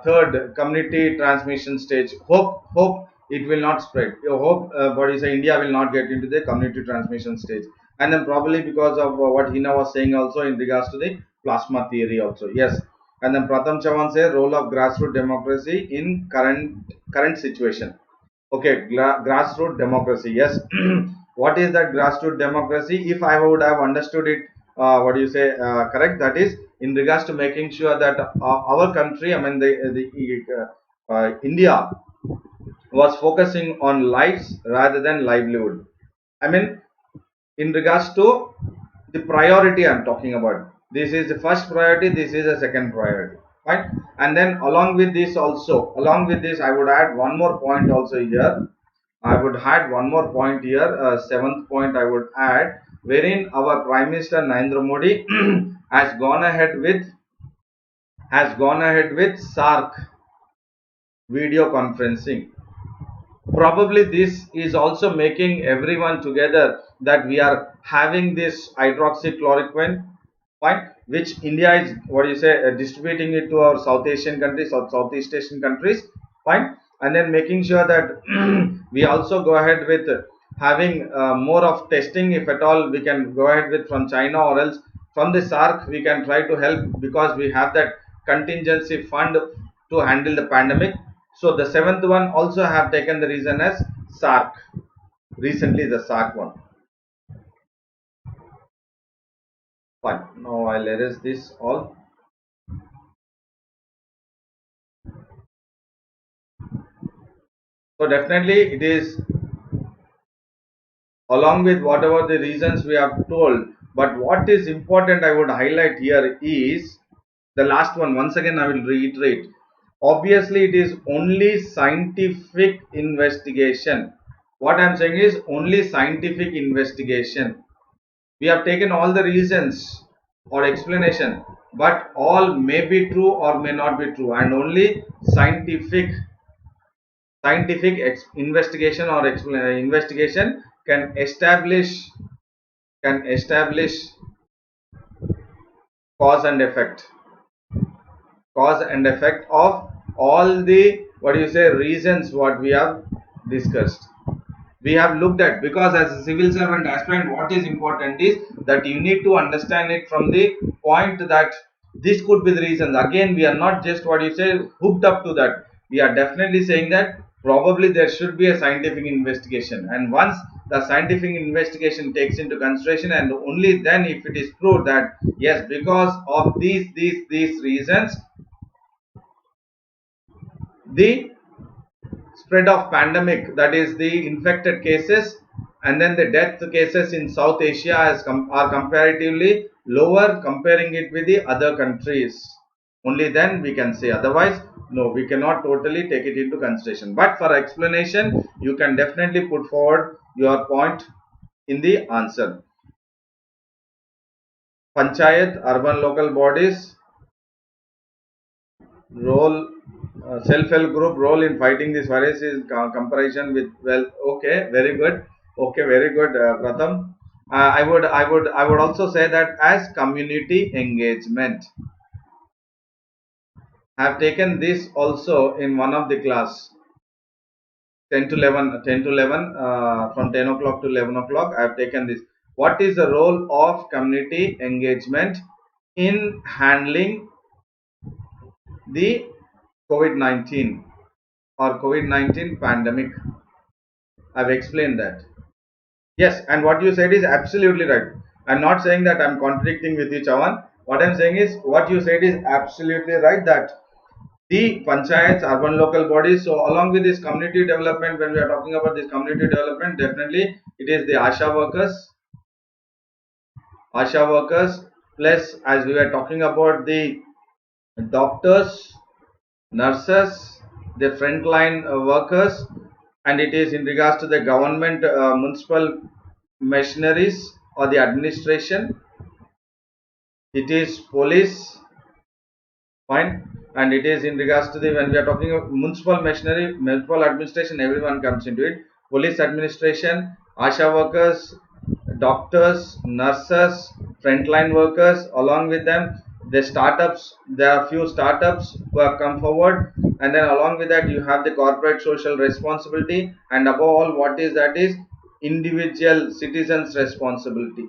[SPEAKER 1] third community transmission stage. Hope it will not spread. You hope what is India will not get into the community transmission stage. And then probably because of what Hina was saying also in regards to the plasma theory also. Yes. And then Pratham Chavan says role of grassroots democracy in current situation. Okay, grassroots democracy. Yes. What is that grassroots democracy? If I would have understood it, what do you say? Correct. That is in regards to making sure that our country, I mean the India, was focusing on lives rather than livelihood. I mean in regards to the priority I'm talking about. This is the first priority, this is the second priority. Right? And then along with this I would add one more point also here. I would add one more point here, seventh point I would add, wherein our Prime Minister Narendra Modi has gone ahead with SARC video conferencing. Probably this is also making everyone together that we are having this hydroxychloroquine, fine, which India is what you say distributing it to our South Asian countries or Southeast Asian countries, fine, and then making sure that we also go ahead with having more of testing if at all we can go ahead with from China, or else from the SARC we can try to help because we have that contingency fund to handle the pandemic. So the seventh one also have taken the reason as SARC. Recently the SARC one. Fine. Now I'll erase this all. So definitely it is along with whatever the reasons we have told. But what is important I would highlight here is the last one. Once again I will reiterate. Obviously it is only scientific investigation. What I am saying is only scientific investigation. We have taken all the reasons or explanation, but all may be true or may not be true, and only scientific investigation or investigation can establish cause and effect of all the what do you say reasons what we have discussed. We have looked at, because as a civil servant aspirant what is important is that you need to understand it from the point that this could be the reasons. Again we are not just what you say hooked up to that. We are definitely saying that probably there should be a scientific investigation, and once the scientific investigation takes into consideration, and only then if it is proved that yes, because of these reasons the spread of pandemic, that is the infected cases and then the death cases in South Asia are comparatively lower comparing it with the other countries. Only then we can say, otherwise no, we cannot totally take it into consideration. But for explanation you can definitely put forward your point in the answer. Panchayat, urban local bodies role, self-help group role in fighting this virus is comparison with, well, okay, very good, Pratham. I would also say that as community engagement, I have taken this also in one of the class 10 to 11 from 10 o'clock to 11 o'clock. I have taken this. What is the role of community engagement in handling the COVID-19 or COVID-19 pandemic? I've explained that. Yes, and what you said is absolutely right. I'm not saying that I'm contradicting with you, Chavan. What I'm saying is what you said is absolutely right, that the panchayats, urban local bodies, so along with this community development, when we are talking about this community development, definitely it is the ASHA workers, plus as we were talking about the doctors, nurses, the frontline workers, and it is in regards to the government, municipal machineries or the administration, it is police, fine, and it is in regards to the, when we are talking of municipal machinery, municipal administration, everyone comes into it. Police administration, ASHA workers, doctors, nurses, frontline workers, along with them the startups. There are few startups who have come forward, and then along with that you have the corporate social responsibility, and above all, what is that is individual citizens responsibility.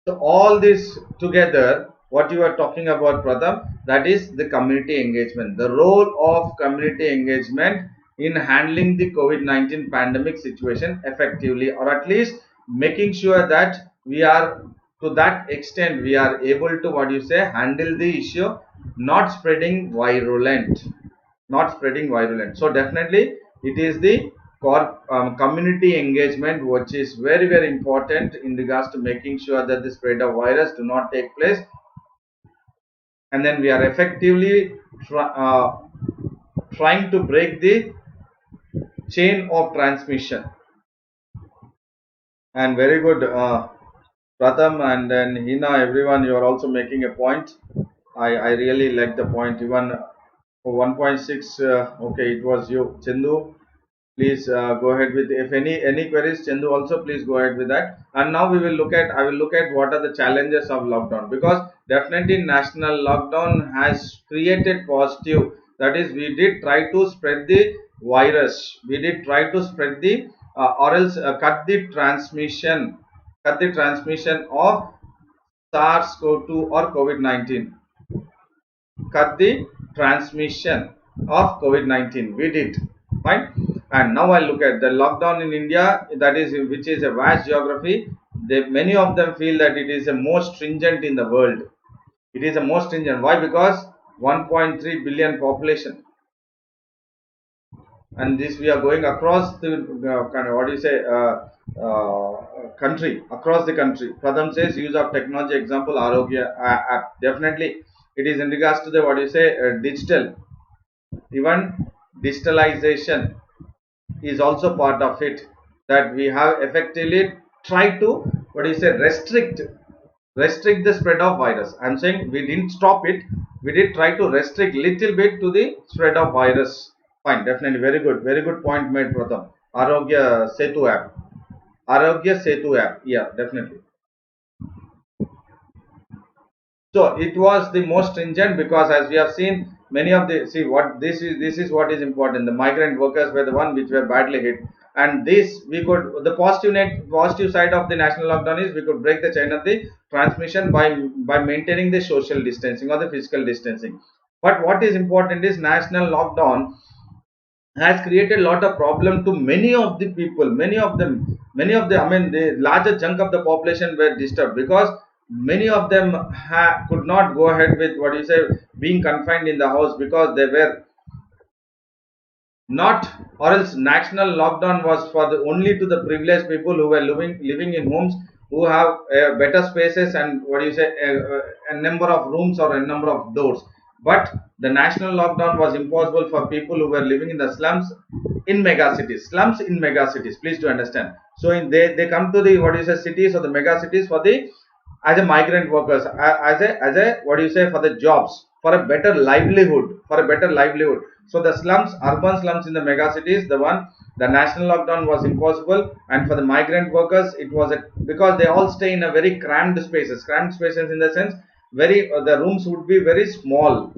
[SPEAKER 1] So all this together, what you are talking about, Pratham, that is the community engagement, the role of community engagement in handling the COVID-19 pandemic situation effectively, or at least making sure that we are, to that extent, we are able to, what you say, handle the issue, not spreading virulent, not spreading virulent. So definitely it is the community engagement which is very important in regards to making sure that the spread of virus do not take place, and then we are effectively trying to break the chain of transmission. And very good, Pratham and then Hina, everyone, you are also making a point. I really like the point. Even 1.6, okay, it was you, Chindu. Please go ahead with, if any queries, Chindu, also please go ahead with that. And now we will look at, I will look at what are the challenges of lockdown, because definitely national lockdown has created positive, that is we did try to spread the virus, we did try to spread the or else cut the transmission, of SARS-CoV-2 or COVID-19, cut the transmission of COVID-19, we did, fine. And now I look at the lockdown in India, that is, which is a vast geography. Many of them feel that it is the most stringent in the world. It is the most stringent. Why? Because 1.3 billion population, and this we are going across the kind of, what do you say, country, across the country. Pratham says use of technology, example Arogya app. Definitely it is in regards to the, what do you say, digital, even digitalization is also part of it, that we have effectively tried to, what do you say, restrict the spread of virus. I'm saying we didn't stop it, we did try to restrict little bit to the spread of virus, fine. Definitely very good point made, Pratham. Arogya Setu app, yeah, definitely. So it was the most stringent, because as we have seen, many of the, see what this is what is important, the migrant workers were the one which were badly hit, and this we could, the positive side of the national lockdown is we could break the chain of the transmission by maintaining the social distancing or the physical distancing. But what is important is national lockdown has created a lot of problem to many of the people, I mean the larger chunk of the population were disturbed, because many of them could not go ahead with, what you say, being confined in the house, because they were not, or else national lockdown was for the only to the privileged people who were living in homes who have better spaces and, what do you say, a number of rooms or a number of doors. But the national lockdown was impossible for people who were living in the slums in mega cities, please do understand. So they come to the, what do you say, cities or the mega cities for the, as a migrant workers, as a, what do you say, for the jobs, for a better livelihood, so the slums, urban slums in the mega cities, the national lockdown was impossible. And for the migrant workers, it was because they all stay in a very cramped spaces in the sense, very the rooms would be very small,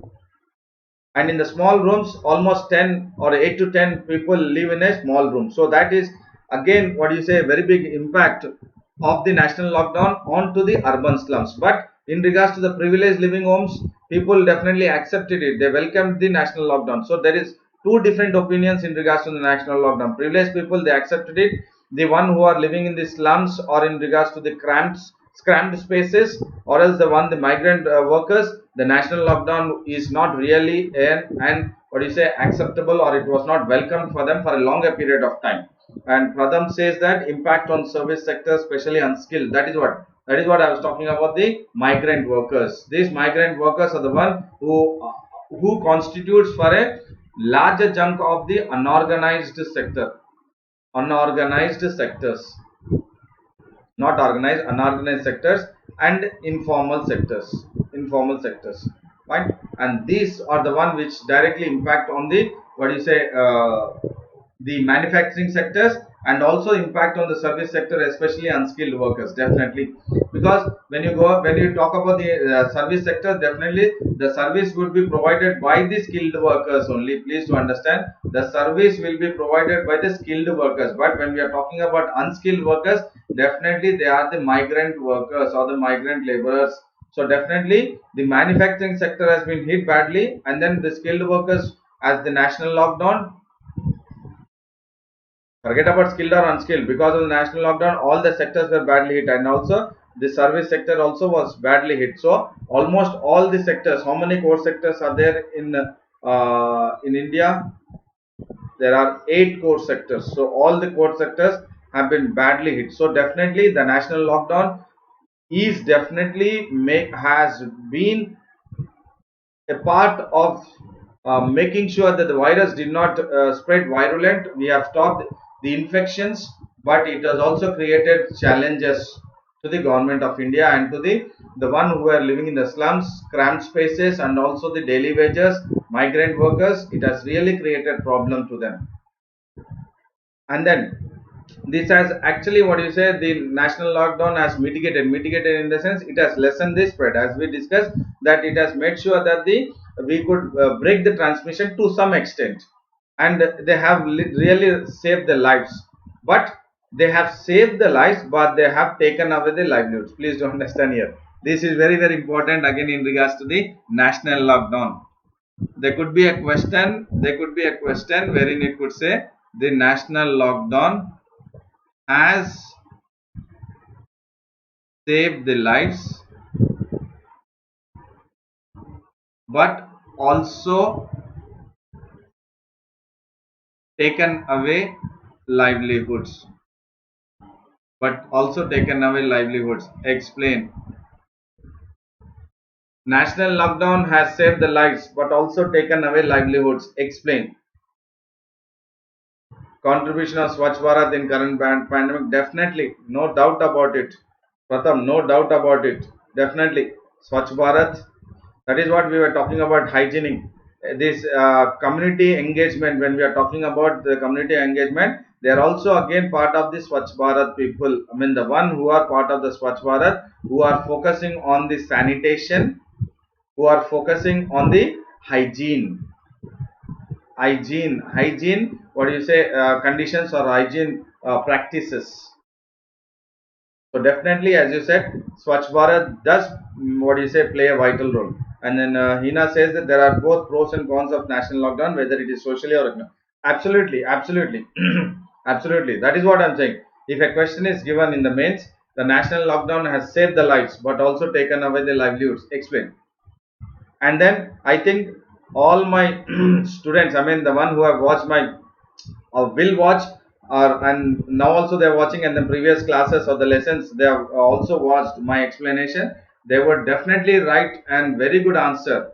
[SPEAKER 1] and in the small rooms almost 10 or 8 to 10 people live in a small room. So that is again, what do you say, a very big impact of the national lockdown onto the urban slums. But in regards to the privileged living homes, people definitely accepted it, they welcomed the national lockdown. So there is two different opinions in regards to the national lockdown. Privileged people, they accepted it, the one who are living in the slums or in regards to the cramped spaces, or else the migrant workers, the national lockdown is not really an what do you say, acceptable, or it was not welcomed for them for a longer period of time. And Pratham says that impact on service sector, especially unskilled. That is what I was talking about, the migrant workers. These migrant workers are the one who constitutes for a larger chunk of the unorganized sectors. not organized, unorganized sectors, and informal sectors, right? And these are the one which directly impact on the, what do you say, the manufacturing sectors, and also impact on the service sector, especially unskilled workers, definitely. Because when you talk about the service sector, definitely the service would be provided by the skilled workers only. Please to understand, the service will be provided by the skilled workers, but when we are talking about unskilled workers, definitely they are the migrant workers or the migrant laborers. So definitely the manufacturing sector has been hit badly, and then the skilled workers, as the national lockdown, forget about skilled or unskilled, because of the national lockdown all the sectors were badly hit, and also the service sector also was badly hit. So almost all the sectors, how many core sectors are there in India? There are 8 core sectors, so all the core sectors have been badly hit. So definitely the national lockdown is definitely make has been a part of making sure that the virus did not spread virulent. We have stopped the infections, but it has also created challenges to the government of India and to the one who are living in the slums, cramped spaces, and also the daily wages, migrant workers. It has really created problem to them. And then this has actually, what you say, the national lockdown has mitigated in the sense it has lessened the spread, as we discussed, that it has made sure that the we could break the transmission to some extent, and they have really saved the lives. But they have saved the lives, but they have taken away the livelihoods. Please do understand here, this is very very important again in regards to the national lockdown. There could be a question wherein it could say the national lockdown has saved the lives but also taken away livelihoods. Explain. National lockdown has saved the lives but also taken away livelihoods. Explain. Contribution of Swachh Bharat in current pandemic, definitely, no doubt about it. Pratham, no doubt about it. Definitely, Swachh Bharat. That is what we were talking about, hygienic. This community engagement. When we are talking about the community engagement, they are also again part of the Swachh Bharat people. I mean, the one who are part of the Swachh Bharat, who are focusing on the sanitation, who are focusing on the hygiene, what do you say, conditions or hygiene practices. So definitely, as you said, Swachh Bharat does, what do you say, play a vital role. And then Hina says that there are both pros and cons of national lockdown, whether it is socially or economically. Absolutely, absolutely, absolutely. That is what I'm saying. If a question is given in the mains, the national lockdown has saved the lives but also taken away the livelihoods. Explain. And then I think all my students, I mean the one who have watched my or will watch, or and now also they are watching, and the previous classes or the lessons they have also watched my explanation, they would definitely write and very good answer,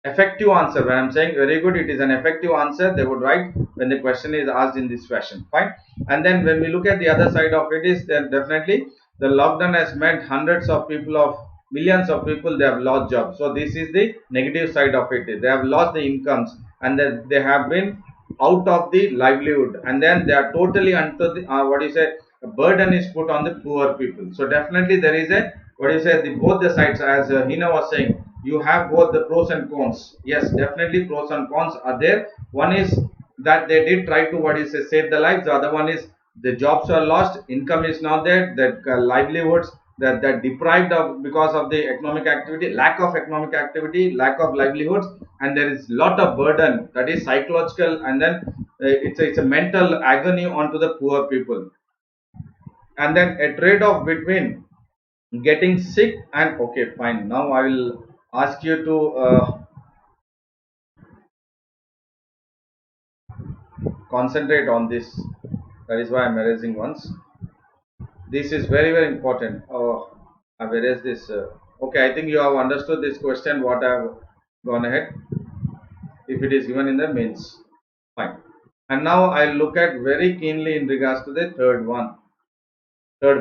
[SPEAKER 1] effective answer. When I'm saying very good, it is an effective answer they would write when the question is asked in this fashion. Fine. And then when we look at the other side of it, is then definitely the lockdown has meant hundreds of people, of millions of people, they have lost jobs. So this is the negative side of it. They have lost the incomes, and then they have been out of the livelihood, and then they are totally under the what do you say, a burden is put on the poor people. So definitely there is a, what do you say, the both the sides, as Hina was saying, you have both the pros and cons. Yes, definitely pros and cons are there. One is that they did try to, what is say, save the lives. The other one is the jobs are lost, income is not there, that livelihoods that deprived of because of the economic activity, lack of economic activity, lack of livelihoods, and there is lot of burden, that is psychological, and then it's a mental agony onto the poor people. And then a trade-off between getting sick and, okay fine, now I will ask you to concentrate on this. That is why I'm erasing once. This is very very important. Oh, I've erased this. Okay, I think you have understood this question, what I have gone ahead, if it is given in the mains. Fine. And now I'll look at very keenly in regards to the third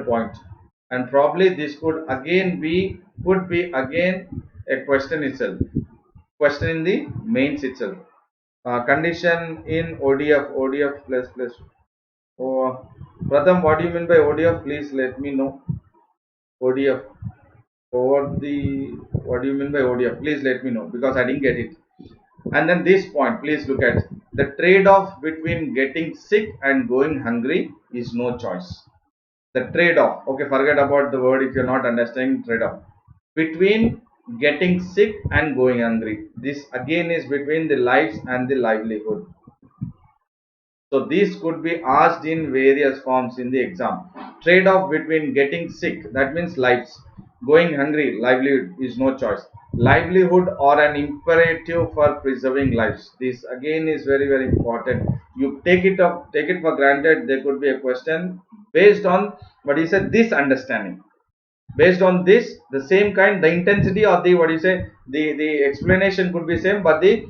[SPEAKER 1] point. and probably this could be again a question itself, question in the mains itself. Condition in ODF plus. Oh, Pratham, what do you mean by ODF? Please let me know. ODF over the, what do you mean by ODF? Please let me know because I didn't get it. And then this point, please look at the trade-off between getting sick and going hungry is no choice. The trade-off, okay, forget about the word if you're not understanding trade-off. Between getting sick and going hungry, this again is between the lives and the livelihood. So these could be asked in various forms in the exam. Trade-off between getting sick, that means lives. Going hungry, livelihood is no choice. Livelihood or an imperative for preserving lives. This again is very, very important. You take it for granted. There could be a question based on what you said, this understanding. Based on this, the same kind, the intensity of the, what you say, the explanation could be same, but the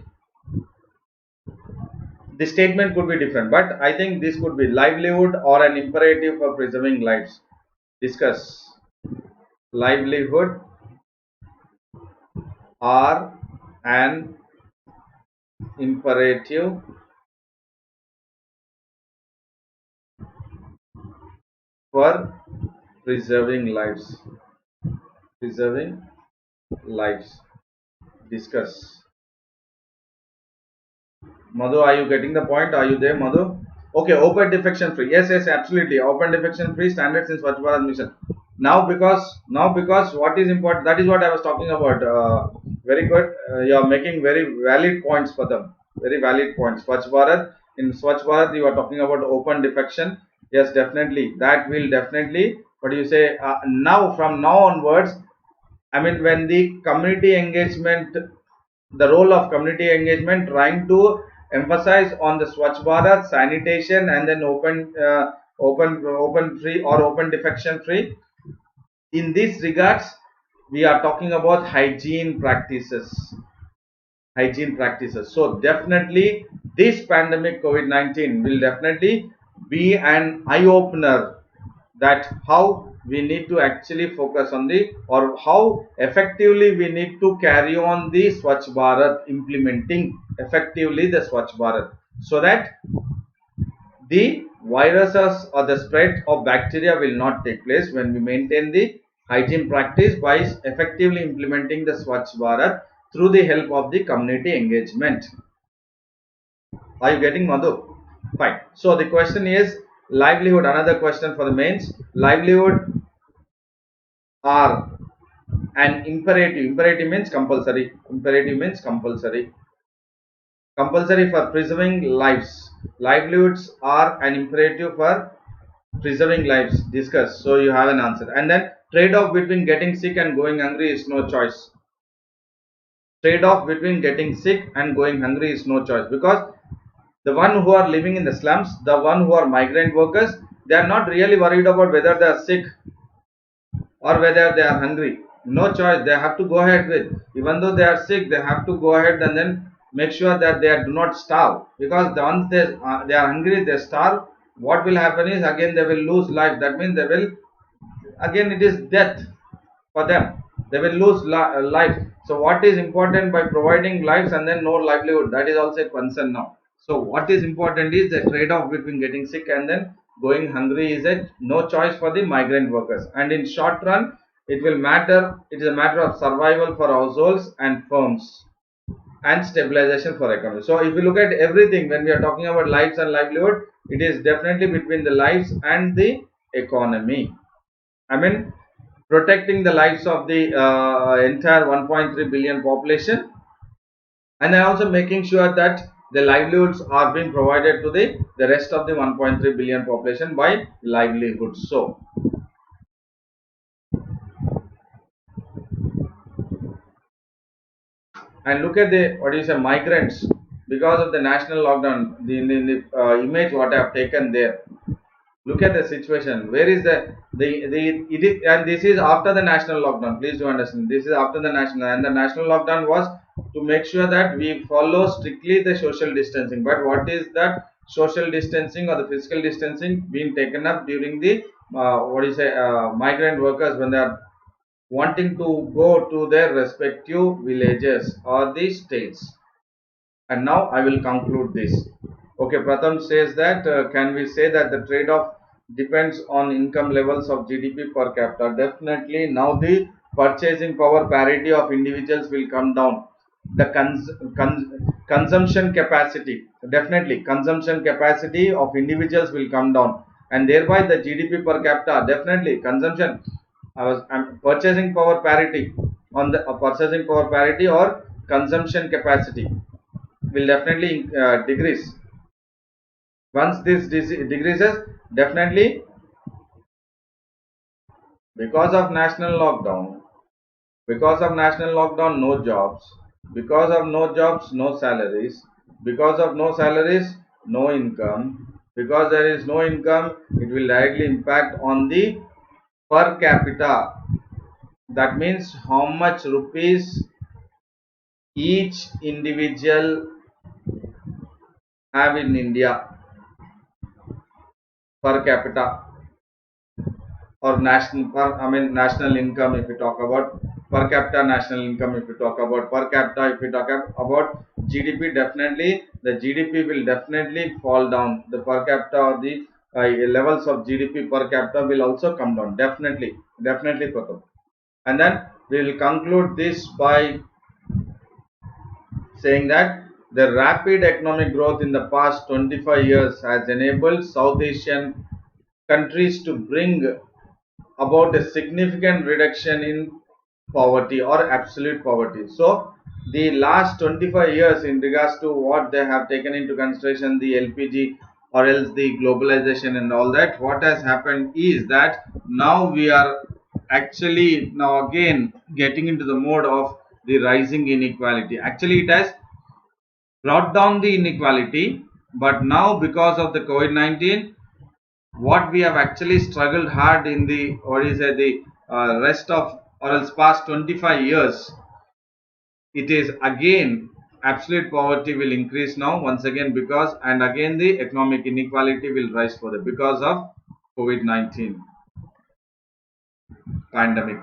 [SPEAKER 1] statement could be different, but I think this could be livelihood or an imperative for preserving lives. Discuss. Livelihood or an imperative for preserving lives. Preserving lives. Discuss. Madhu, are you getting the point? Are you there, Madhu? Okay, open defection free. Yes, absolutely. Open defection free standards in Swachh Bharat mission. Now because what is important, that is what I was talking about. Very good. You are making very valid points for them. Very valid points. Swachh Bharat, in Swachh Bharat you are talking about open defection. Yes, definitely. That will definitely. What do you say? Now from now onwards, I mean, when the community engagement, the role of community engagement, trying to emphasize on the Swachh Bharat, sanitation, and then open free or open defection free. In these regards, we are talking about hygiene practices. Hygiene practices. So definitely, this pandemic COVID-19 will definitely be an eye opener that how we need to actually focus on the, or how effectively we need to carry on the Swachh Bharat, implementing effectively the Swachh Bharat, so that the viruses or the spread of bacteria will not take place when we maintain the hygiene practice by effectively implementing the Swachh Bharat through the help of the community engagement. Are you getting, Madhu? Fine. So the question is livelihood. Another question for the mains. Livelihood are an imperative. Imperative means compulsory. Imperative means compulsory. Compulsory for preserving lives. Livelihoods are an imperative for preserving lives. Discuss. So you have an answer. And then trade-off between getting sick and going hungry is no choice. Trade-off between getting sick and going hungry is no choice, because the one who are living in the slums, the one who are migrant workers, they are not really worried about whether they are sick or whether they are hungry. No choice. They have to go ahead with, even though they are sick, they have to go ahead and then make sure that they do not starve, because once they are hungry, they starve. What will happen is again they will lose life. That means they will, again it is death for them. They will lose life. So what is important by providing lives and then no livelihood? That is also a concern now. So what is important is the trade-off between getting sick and then going hungry is a no choice for the migrant workers. And in short run, it will matter. It is a matter of survival for households and firms, and stabilization for economy. So if you look at everything, when we are talking about lives and livelihood, it is definitely between the lives and the economy. I mean, protecting the lives of the entire 1.3 billion population, and then also making sure that the livelihoods are being provided to the rest of the 1.3 billion population by livelihoods. So and look at the, what is a migrants, because of the national lockdown, the image what I have taken there. Look at the situation. Where is the it is, and this is after the national lockdown. Please do understand. This is after the national, and the national lockdown was to make sure that we follow strictly the social distancing. But what is that social distancing or the physical distancing being taken up during the migrant workers when they are wanting to go to their respective villages or the states. And now I will conclude this. Okay, Pratham says that can we say that the trade-off depends on income levels of GDP per capita? Definitely. Now the purchasing power parity of individuals will come down. The consumption capacity, definitely consumption capacity of individuals will come down, and thereby the GDP per capita, definitely consumption. I'm purchasing power parity on the purchasing power parity or consumption capacity will definitely decrease. Once this decreases, definitely because of national lockdown, no jobs, because of no jobs, no salaries, because of no salaries, no income, because there is no income, it will directly impact on the per capita. That means how much rupees each individual have in India per capita or national national income. If we talk about per capita national income, if we talk about per capita, if we talk about GDP, definitely the GDP will definitely fall down. The per capita or the levels of GDP per capita will also come down, definitely, Pratham. And then we will conclude this by saying that the rapid economic growth in the past 25 years has enabled South Asian countries to bring about a significant reduction in poverty or absolute poverty. So the last 25 years, in regards to what they have taken into consideration, the LPG or else the globalization and all that, what has happened is that now we are actually now again getting into the mode of the rising inequality. Actually it has brought down the inequality, but now because of the COVID-19, what we have actually struggled hard in the the rest of or else past 25 years, it is again absolute poverty will increase now once again, because and again the economic inequality will rise further because of COVID-19 pandemic.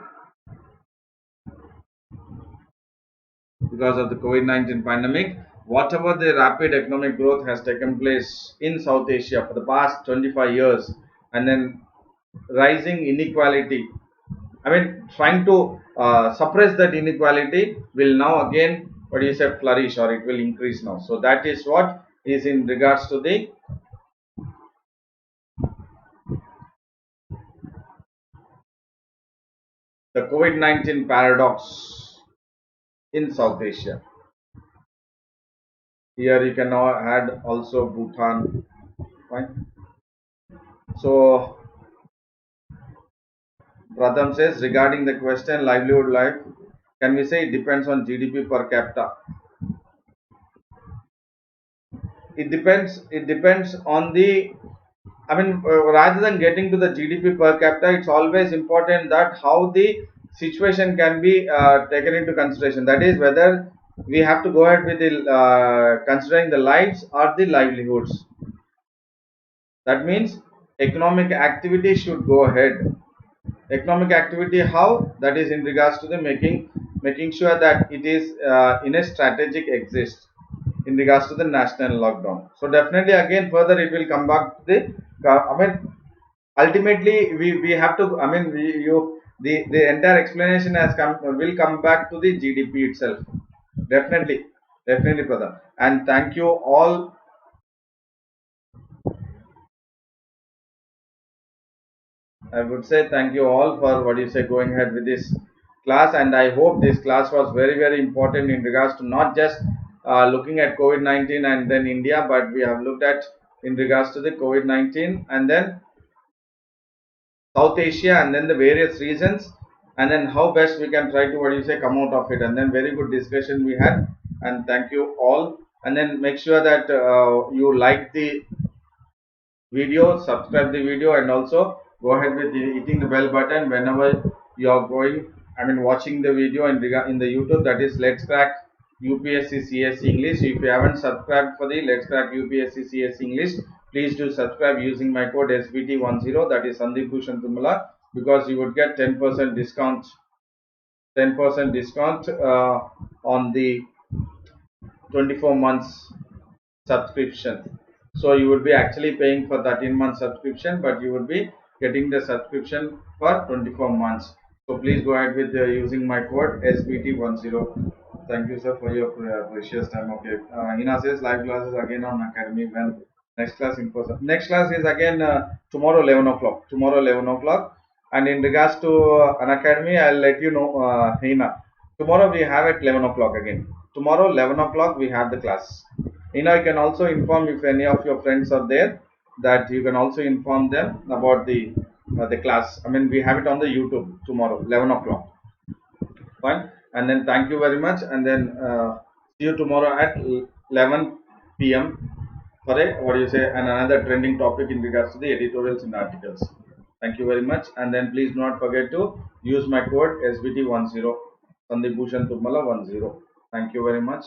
[SPEAKER 1] Because of the COVID-19 pandemic, whatever the rapid economic growth has taken place in South Asia for the past 25 years, and then rising inequality, trying to suppress that inequality will now again, flourish, or it will increase now. So that is what is in regards to the COVID-19 paradox in South Asia. Here you can now add also Bhutan. Fine. So Pratham says regarding the question livelihood life, can we say it depends on GDP per capita? It depends. It depends on the. Rather than getting to the GDP per capita, it's always important that how the situation can be taken into consideration. That is, whether we have to go ahead with the considering the lives or the livelihoods. That means economic activity should go ahead. Economic activity, how? That is in regards to the making sure that it is in a strategic exist in regards to the national lockdown. So definitely again further it will come back to the ultimately we have to the entire explanation has come will come back to the GDP itself. Definitely, brother. And thank you all. I would say thank you all for going ahead with this class, and I hope this class was very important in regards to not just looking at COVID-19 and then India, but we have looked at in regards to the COVID-19 and then South Asia and then the various reasons, and then how best we can try to come out of it. And then very good discussion we had, and thank you all. And then make sure that you like the video, subscribe the video, and also go ahead with hitting the bell button whenever you are watching the video in the YouTube, that is Let's Crack UPSC CSE English. If you haven't subscribed for the Let's Crack UPSC CSE English, please do subscribe using my code SBT10, that is Sandeep Bhushan Thummala, because you would get 10% discount, 10% discount on the 24 months subscription. So you would be actually paying for 13-month subscription, but you would be getting the subscription for 24 months. So please go ahead with using my code SBT10. Thank you, sir, for your precious time. Okay. Hina says live classes again on Academy. When next class in person? Next class is again tomorrow 11 o'clock. Tomorrow 11 o'clock. And in regards to Unacademy, I'll let you know, Hina. Tomorrow we have at 11 o'clock again. Tomorrow 11 o'clock we have the class. You can also inform if any of your friends are there, that you can also inform them about the class. I mean, we have it on the YouTube tomorrow 11 o'clock. Fine. And then thank you very much, and then see you tomorrow at 11 p.m. for a, what do you say, and another trending topic in regards to the editorials and articles. Thank you very much, and then please do not forget to use my code SBT10, Sandeep Bhushan Thummala 10. Thank you very much.